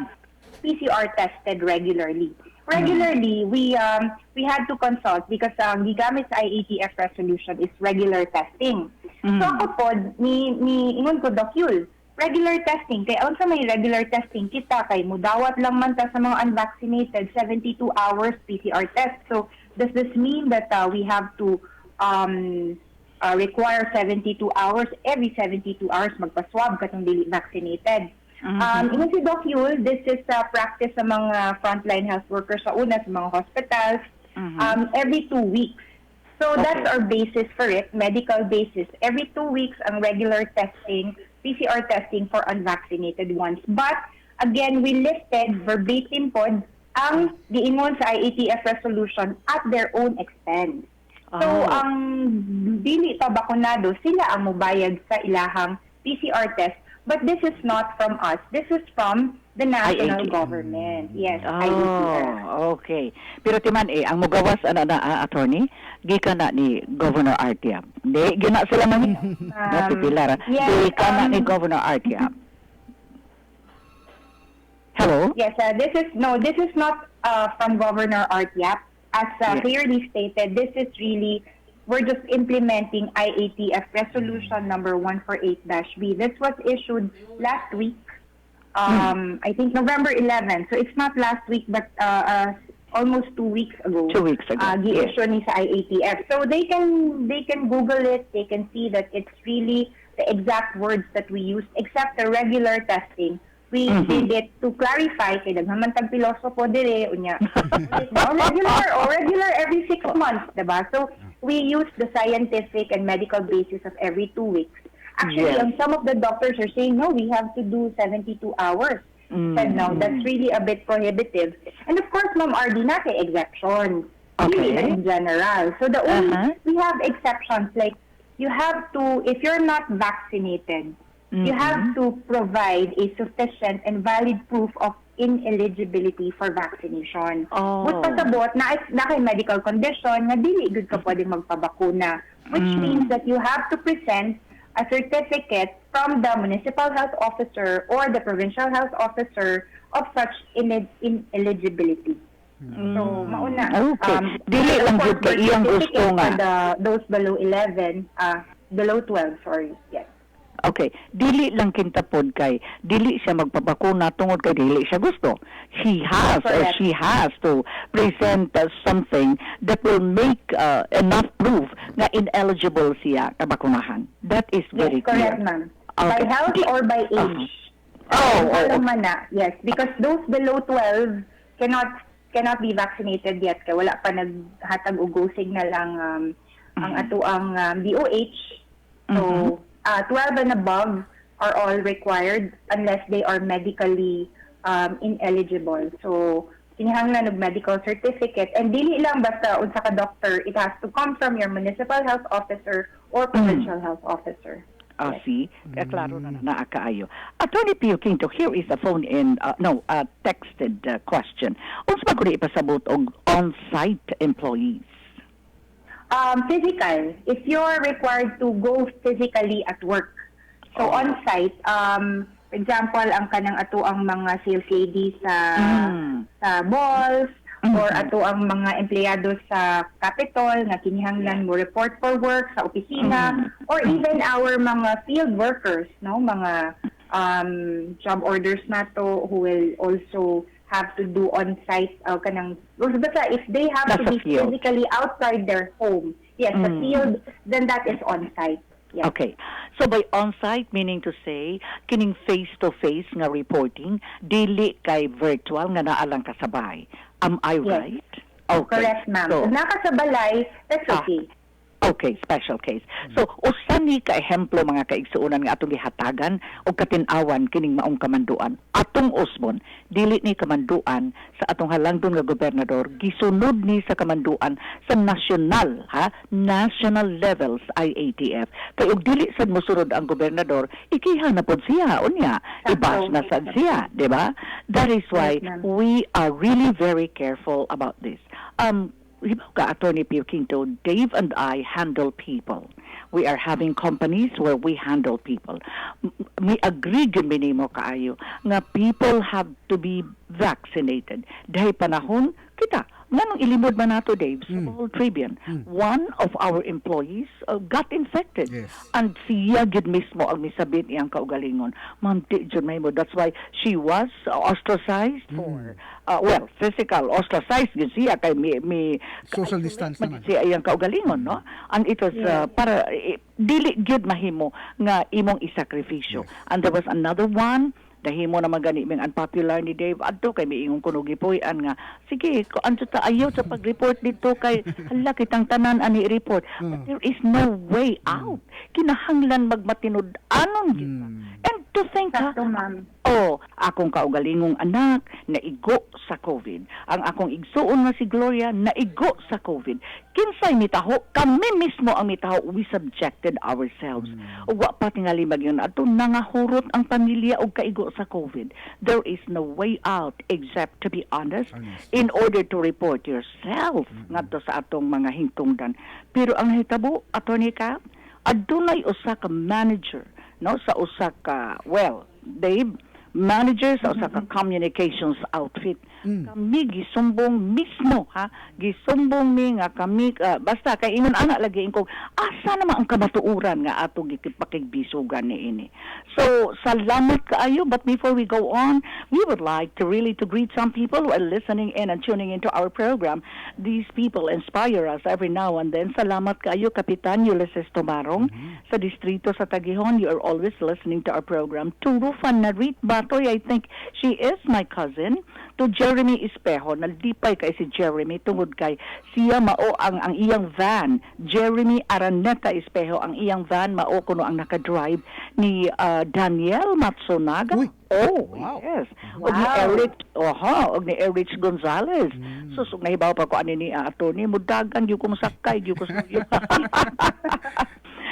PCR tested regularly. Regularly, we had to consult because gigamit sa IATF resolution is regular testing. So ako po, ni ingon ko, Doc Yul, regular testing. Kaya unsa may regular testing kita kay mudawat lang man ta sa mga unvaccinated 72 hours PCR test. So does this mean that we have to require 72 hours, every 72 hours magpa-swab katong dili vaccinated? Ingon si Doc Yul, this is practice sa mga frontline health workers sa una, sa mga hospitals, every 2 weeks. So that's our basis for it, medical basis. Every 2 weeks ang regular testing, PCR testing for unvaccinated ones. But again, we listed verbatim pod ang giingon sa IATF resolution at their own expense. So ang dili pa bakunado, sila ang mubayad sa ilahang PCR test. But this is not from us. This is from the national government. Yes, IATF. Okay. Pero timan ang mugawas attorney, gikan na ni Governor Artiam. Di gina sila man Pilar. Gikan na ni Governor Artiam. Hello? Yes, this is not from Governor Artiap. As clearly stated, this is really, we're just implementing IATF resolution number 148-B. This was issued last week, I think November 11. So it's not last week, but almost 2 weeks ago. 2 weeks ago. Gi-issue ni sa IATF. So they can Google it. They can see that it's really the exact words that we used, except the regular testing. We did it to clarify kay daghan tag pilosopo dire unya. regular every 6 months, diba? So we use the scientific and medical basis of every 2 weeks. Actually, some of the doctors are saying, no, we have to do 72 hours. Said no, that's really a bit prohibitive. And of course, Ma'am RD, not the exceptions. Really, in general. So the only, we have exceptions, like you have to, if you're not vaccinated, you have to provide a sufficient and valid proof of ineligibility for vaccination. But pasabot na kay medical condition na dili gud ka pwedeng magpabakuna, which means that you have to present a certificate from the municipal health officer or the provincial health officer of such ineligibility. So, mauna. Okay. Dili lang of jud course, kay iyang birth gusto certificate nga. for those below 11, below 12, sorry. Yes. Okay, dili lang kintapod kay dili siya magpabakuna tungod kay dili siya gusto. He has or Correct. she has to present something that will make enough proof na ineligible siya kabakunahan. That is very Yes, correct, clear. ma'am. Okay. By health or by age. Alam man na, yes. Because those below 12 cannot be vaccinated yet. Kaya wala pa naghatag og go signal ang ato ang DOH. So, 12 and above are all required unless they are medically ineligible. So, kinahanglan og medical certificate. And dili lang basta unsa ka doctor, it has to come from your municipal health officer or provincial health officer. See, klaro na naakaayo. Attorney Pio Quinto, here is a phone-in, texted question. Unsa ba kung ipasabot og on-site employees? Physical. If you're required to go physically at work. So on-site, for example, ang kanang ato ang mga sales ladies sa malls, or ato ang mga empleyado sa Capitol nga kinihanglan mo report for work sa opisina, or even our mga field workers, no, mga job orders nato who will also have to do on-site kanang basta if they have to be physically outside their home, yes, the field, then that is on-site. Yes. Okay. So by on-site, meaning to say, kining face-to-face nga reporting, dili kay virtual nga naalang kasabay. Am I right? Okay. Correct, ma'am. So, Kung nakasabalay, that's okay. Okay, special case. So, usa ni ka ehemplo mga kaigsuonan nga atong gihatagan o katin-awan kining maong kamanduan. Atong usbon, dili ni kamanduan sa atong halangdon nga gobernador, gisunod ni sa kamanduan sa national, national levels IATF. Kay og dili sad mosunod ang gobernador, ikiha na pod siya unya, ibas na sad siya, di ba? That is why we are really very careful about this. Attorney Pio Quinto, Dave and I handle people. We are having companies where we handle people. May agree gyud minimo kaayo nga people have to be vaccinated. Dahil panahon kita nganong ilimod man nato, Dave, sa Bohol Tribune. One of our employees got infected. Yes. And siya gyud mismo ang misabit iyang kaugalingon. Manti gyud mahimo. That's why she was ostracized for physical ostracized gyud siya kay may social distance naman. Siya iyang kaugalingon, no? And it was para dili gyud mahimo nga imong isakripisyo. And there was another one dahimo naman gani ming unpopular ni Dave adto kay miingon kuno gipuy-an nga sige ko anto ta ayaw sa pag-report dito kay hala kitang tanan ani report, but there is no way out. Kinahanglan magmatinud anon kita. And to think akong kaugalingong anak naigo sa COVID, ang akong igsuon nga si Gloria naigo sa COVID, kinsay mitaho, kami mismo ang mitaho, we subjected ourselves. Ug wa pa tingali magyon ato nangahurot ang pamilya og kaigo sa COVID. There is no way out except to be honest in order to report yourself ngadto sa atong mga hingtungdan. Pero ang hitabo, Attorney Ka, adunay usa ka manager, no, sa usa ka Dave, manager sa usa ka communications outfit. Kami gisumbong mismo, gisumbong mi nga kami basta kay ingon ana lagi ko asa naman ang kamatuuran nga ato gipakigbisugan niini. So salamat kaayo, but before we go on, we would like to really to greet some people who are listening in and tuning into our program. These people inspire us every now and then. Salamat kaayo Kapitan Ulysses Tomarong sa distrito sa Tagihon. You are always listening to our program. To Rufan Narit Batoy, I think she is my cousin. To Jeremy Espejo, naldipay kay si Jeremy tungod kay siya mao ang iyang van. Jeremy Araneta Espejo ang iyang van, mao kuno ang nakadrive ni Daniel Matsunaga. Wow. Yes. Og ni Eric, ni Erich Gonzalez. Susog nahibaw pa ko ani ni attorney mudagan gyud ko masakay gyud ko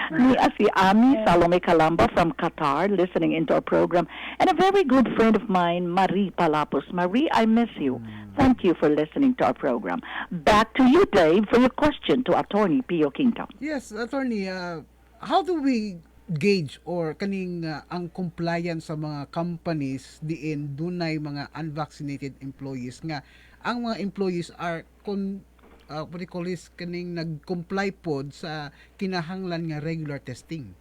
ni si Ami Salome Calamba from Qatar listening into our program, and a very good friend of mine, Marie Palapos. Marie, I miss you. Thank you for listening to our program. Back to you, Dave, for your question to Attorney Pio Quinto. Yes, Attorney, how do we gauge or kaning ang compliance sa mga companies diin dunay mga unvaccinated employees nga ang mga employees are what do you call this, kaning nag-comply pod sa kinahanglan nga regular testing?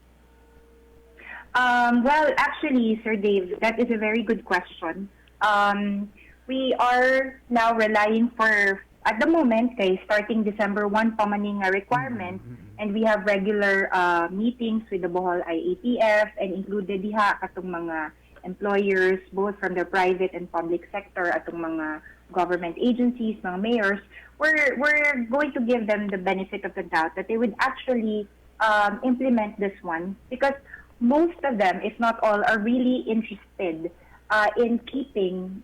Well, actually, Sir Dave, that is a very good question. We are now relying for, at the moment, kay starting December 1 pa maning requirement, and we have regular meetings with the Bohol IATF and included diha katong mga employers, both from the private and public sector, atong mga government agencies, mga mayors. We're going to give them the benefit of the doubt that they would actually implement this one, because most of them, if not all, are really interested in keeping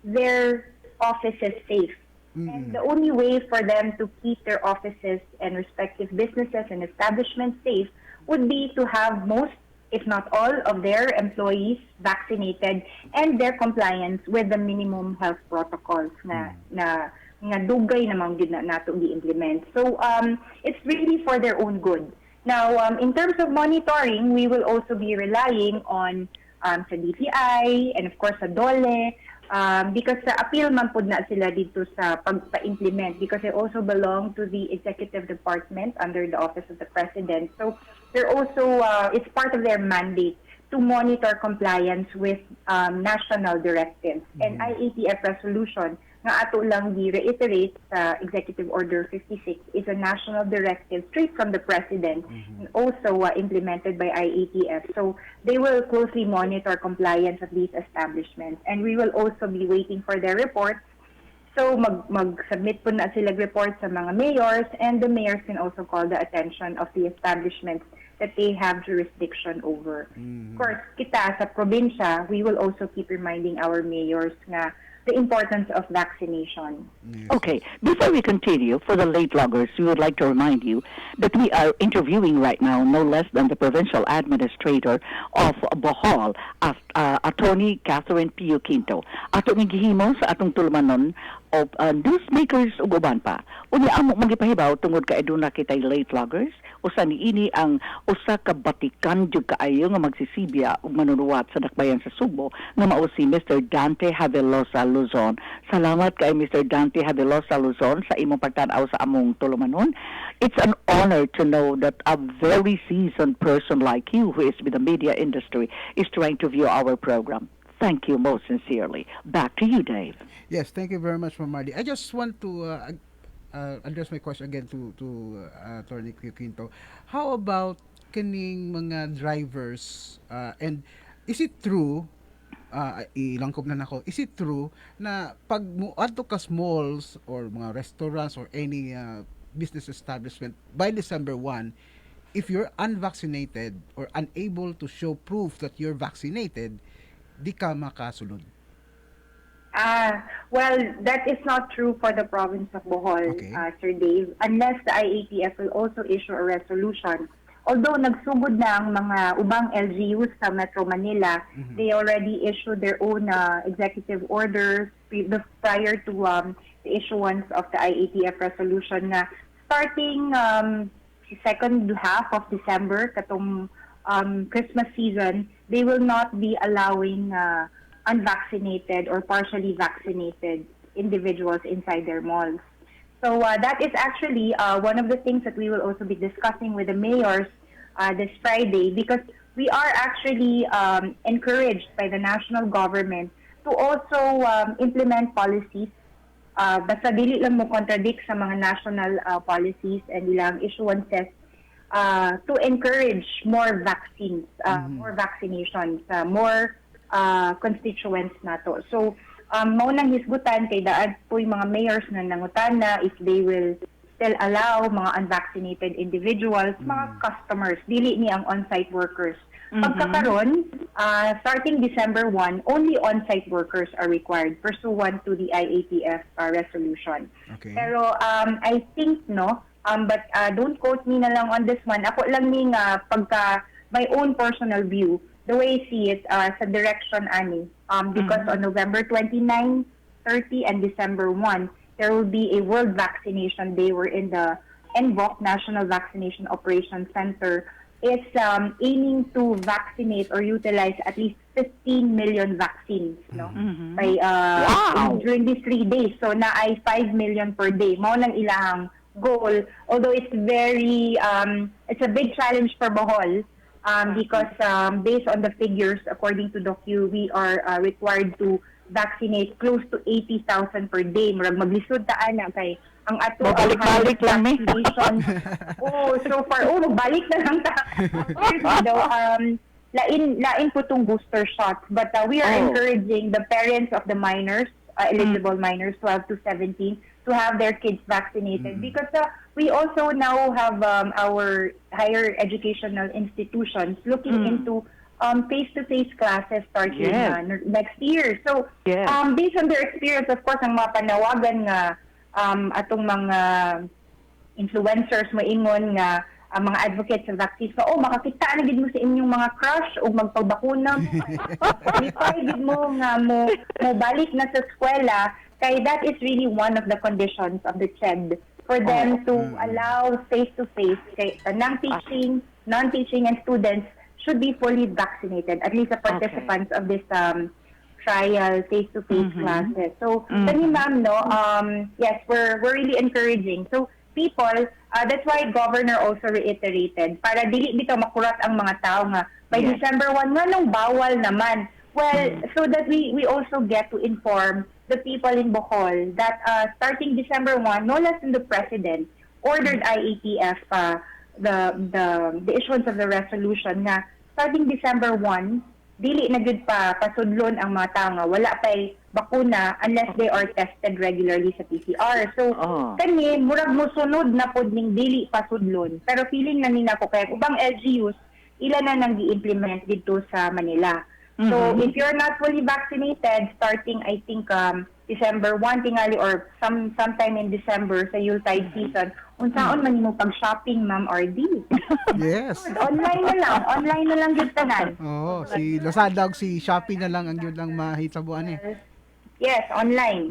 their offices safe. And the only way for them to keep their offices and respective businesses and establishments safe would be to have most, if not all, of their employees vaccinated and their compliance with the minimum health protocols na dugay namang gid na nato gi-implement. So it's really for their own good. Now, in terms of monitoring, we will also be relying on sa DTI and of course sa DOLE, because sa appeal man pod na sila dito sa pagpa-implement, because they also belong to the executive department under the office of the president. So they're also it's part of their mandate to monitor compliance with national directives. And IATF resolution nga ato lang reiterate sa Executive Order 56 is a national directive straight from the President, and also implemented by IATF. So they will closely monitor compliance of these establishments, and we will also be waiting for their reports. So mag-submit po na sila reports sa mga mayors, and the mayors can also call the attention of the establishments that they have jurisdiction over. Of course, kita sa probinsya, we will also keep reminding our mayors nga the importance of vaccination. Okay, before we continue, for the late loggers, we would like to remind you that we are interviewing right now no less than the Provincial Administrator of Bohol, Attorney Catherine Pio Quinto. Ato ni gihimo sa atong tulmanon of newsmakers ug uban pa. Unya amo magipahibaw tungod kay aduna kitay late loggers, usa niini ang usa ka batikan jud kaayo nga magsisibya ug manunuwat sa dakbayan sa Subo nga mao si Mr. Dante Havelosa Luzon. Salamat kay Mr. Dante Havelosa Luzon sa imong pagtan-aw sa among tulumanon. It's an honor to know that a very seasoned person like you who is with the media industry is trying to view our program. Thank you most sincerely. Back to you, Dave. Yes, thank you very much, Mardy. I just want to address my question again to Attorney Quinto. How about kining mga drivers and is it true, ilangkop na nako, is it true na pag muadto ka malls or mga restaurants or any business establishment by December 1, if you're unvaccinated or unable to show proof that you're vaccinated, di ka makasunod? Well, that is not true for the province of Bohol, Sir Dave, unless the IATF will also issue a resolution. Although nagsugod na ang mga ubang LGUs sa Metro Manila, they already issued their own executive orders prior to the issuance of the IATF resolution na starting second half of December, katong Christmas season, they will not be allowing unvaccinated or partially vaccinated individuals inside their malls. So that is actually one of the things that we will also be discussing with the mayors this Friday, because we are actually encouraged by the national government to also implement policies. Basta dili lang mo contradict sa mga national policies and ilang issuances to encourage more vaccines, more vaccinations, more constituents nato. So, maunang hisgutan kay daan po yung mga mayors na nangutan na if they will still allow mga unvaccinated individuals, mga customers, dili ni ang on-site workers. Pagkakaroon, starting December 1, only on-site workers are required pursuant to the IATF resolution. Okay. Pero I think, no, but don't quote me na lang on this one. Ako lang ning pagka my own personal view, the way I see it sa direction ani, because on November 29, 30, and December 1, there will be a World Vaccination Day wherein the NVOC, National Vaccination Operations Center, is aiming to vaccinate or utilize at least 15 million vaccines, no? By during these 3 days. So na ay 5 million per day. Mao nang ilang goal. Although it's very it's a big challenge for Bohol because based on the figures according to DOCU, we are required to vaccinate close to 80,000 per day. Murag maglisod ta ana kay ang ato balik lang mi. So far magbalik na lang ta. Seriously daw, lain po tong booster shots, but we are encouraging the parents of the minors, eligible minors 12 to 17 to have their kids vaccinated because we also now have our higher educational institutions looking into face-to-face classes starting next year. So based on their experience, of course, ang mga panawagan nga atong mga influencers mo ingon nga mga advocates sa vaccines nga, makakita na gid mo sa inyong mga crush o magpagbakuna mo. Qualify gid mo nga mo balik na sa eskwela kay that is really one of the conditions of the CHED for them to allow face-to-face kay tanang teaching, non-teaching and students should be fully vaccinated, at least the participants of this trial face-to-face classes. So, kani ma'am, no, yes, we're really encouraging. So, people, that's why Governor also reiterated, para dili bitaw makurat ang mga tao nga, by December 1, nga nung bawal naman. Well, so that we also get to inform the people in Bohol that starting December 1, no less than the President ordered IATF the issuance of the resolution na starting December 1, dili na gud pa pasudlon ang mga tao nga wala pay bakuna unless they are tested regularly sa PCR. So kani murag mosunod na pod ning dili pasudlon. Pero feeling na nina ko kay ubang LGUs ila na nang gi-implement dito sa Manila. So if you're not fully vaccinated starting I think December 1 tingali or sometime in December sa Yuletide season, unsaon man nimo pag-shopping, Ma'am RD? Yes. Online na lang gyud tanan. Si Lazada ug si Shopee na lang ang gyud lang mahitabuan eh. Yes, online.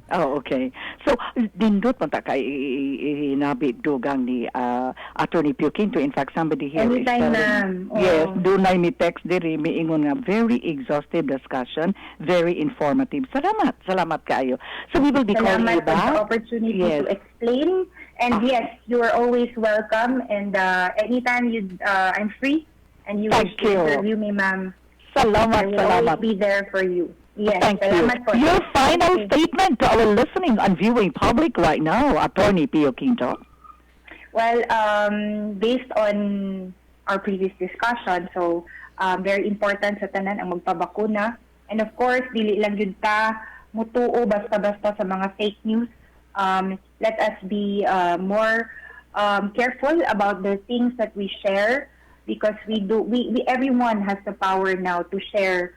Okay. So, dindot man ta kay hinabit dugang ni Attorney Pio Quinto. In fact, somebody here Anytime is telling, yes, dunay mi text diri miingon nga very exhaustive discussion, very informative. Salamat kaayo. So, we will be calling you back. Salamat for the opportunity to explain. And yes, you are always welcome. And anytime I'm free and you wish to interview me, ma'am, I will always be there for you. Yes, thank you. Your final statement to our listening and viewing public right now, Attorney Pio Quinto. Well, based on our previous discussion, so very important sa tanan ang magpabakuna. And of course, dili lang yun ta mutuo basta-basta sa mga fake news. Let us be more careful about the things that we share because everyone has the power now to share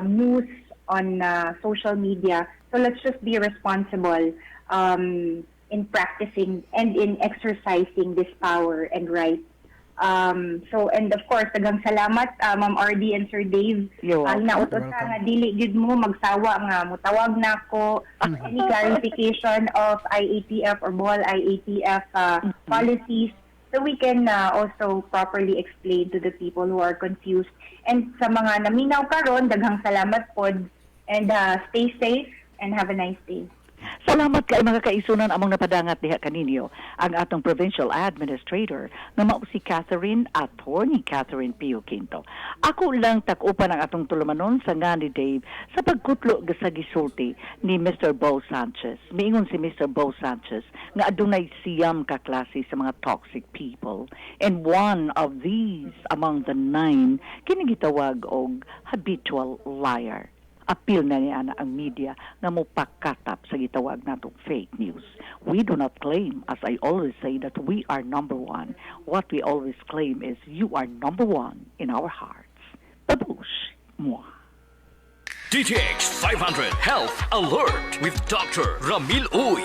news on social media. So let's just be responsible in practicing and in exercising this power and right. And of course, tagang salamat, Ma'am RD and Sir Dave. Nautos ka nga, dili gid mo magsawa nga, mutawag na ako any clarification of IATF or Bohol IATF policies so we can also properly explain to the people who are confused. And sa mga naminaw karon, daghang salamat pod. And stay safe and have a nice day. Salamat kay mga kaisunan among napadangat diha kaninyo ang atong provincial administrator nga mao si Attorney Catherine Pio Quinto. Ako lang tak-upan ang atong tulumanon sa nga ni Dave sa pagkutlo sa gisulti ni Mr. Bo Sanchez. Miingon si Mr. Bo Sanchez nga adunay siyam ka klase sa mga toxic people. And one of these among the 9 kini gitawag og habitual liar. Appeal na niya ang media na mupakatap sa gitawag natong fake news. We do not claim, as I always say, that we are number one. What we always claim is you are number one in our hearts. Babush, moi. DTX 500 Health Alert with Dr. Ramil Uy.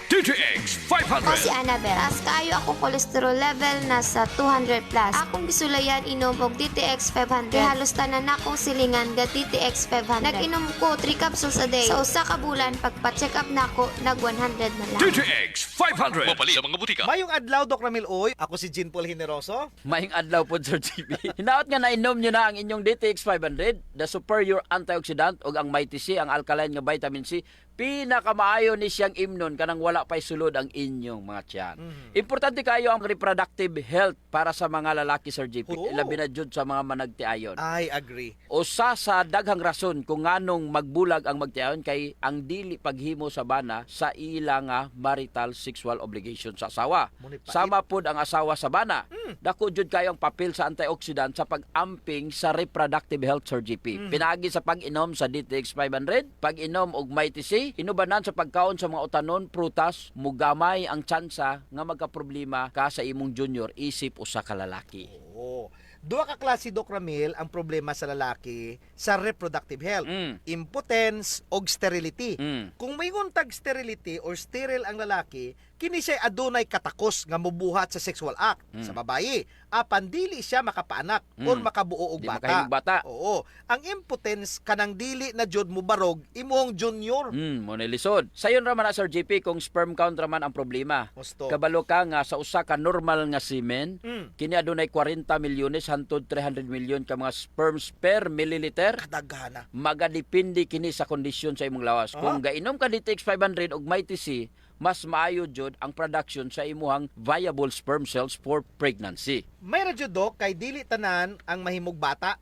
DTX 500. Ako si Annabel. Taas kaayo ako cholesterol level nasa 200 plus. Akong bisulayan inom og DTX 500. Halos tanan akong silingan ga DTX 500. Nag-inom ko 3 capsules a day. Sa usa ka bulan pagpa-check up nako nag 100 na lang. DTX 500. Mapali sa mga butika. Mayong adlaw, Doc Ramil Oy. Ako si Jean Paul Generoso. Mayong adlaw po, Sir GB. Hinaot nga nainom nyo na ang inyong DTX 500, the superior antioxidant o ang Mighty C, ang alkaline nga vitamin C. Pinakamaayo ni siyang imnon kanang wala pa'y sulod ang inyong mga tiyan. Importante kayo ang reproductive health para sa mga lalaki, Sir JP. Labi na jud sa mga managtiayon. I agree. Usa sa daghang rason kung nganong magbulag ang magtiayon kay ang dili paghimo sa bana sa ilang marital sexual obligation sa asawa. Sama pod ang asawa sa bana. Dako jud kayo ang papel sa antioxidant sa pag-amping sa reproductive health, Sir JP. Pinagi sa pag-inom sa DTX 500, pag-inom og Mighty C, inubanan sa pagkaon sa mga utanon, prutas, mugamay ang tsansa nga magkaproblema ka sa imong junior isip usa ka lalaki. Oo. Duha ka klase, Doc Ramil, ang problema sa lalaki sa reproductive health. Impotence o sterility. Kung may untag sterility or sterile ang lalaki, kini siya adunay katakos nga mubuhat sa sexual act sa babayi. Apan dili siya makapaanak or makabuo og Di bata. makahimong bata. Oo. Ang impotence kanang dili na jud mubarog imong junior. Mo nilisod. Sayon ra man na, Sir JP, kung sperm count ra man ang problema. Gusto. Kabalo ka nga sa usa ka normal nga semen, kini adunay 40 milyones hangtod 300 milyon ka mga sperms per milliliter. Kadagana. Magadepende kini sa kondisyon sa imong lawas. Kung gainom ka DTX 500 og Mighty C, mas maayo jud ang production sa imuhang viable sperm cells for pregnancy. May radyo, Doc, kay dili tanan ang mahimog bata.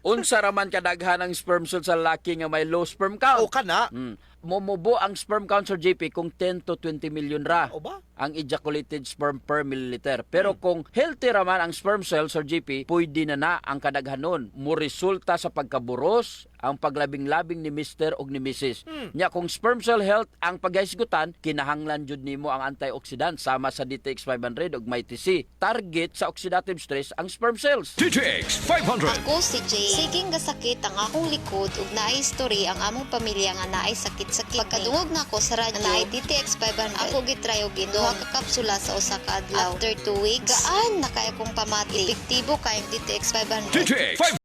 Unsa ra man kadaghan ang sperm cells sa lalaki nga may low sperm count? O kana. Momubo ang sperm count, Sir JP, kung 10 to 20 million ra o ba? ang ejaculated sperm per milliliter. Pero kung healthy raman ang sperm cell, Sir JP, pwede na ang kadaghanon. Mo-resulta sa pagkaburos, ang paglabing-labing ni Mr. o ni Mrs. Nya kung sperm cell health ang paghisgutan, kinahanglan jud nimo ang antioxidant sama sa DTX 500 ug Mighty C. Target sa oxidative stress ang sperm cells. DTX 500. Ako si Jay. Siging gasakit ang akong likod ug naay history ang among pamilya nga naay sakit sa kidney. Pagkadungog nako sa radyo naay DTX 500. Ako gitry og duha ka kapsula sa usa ka adlaw. After 2 weeks, gaan na kay akong pamati. Epektibo kay DTX 500. DTX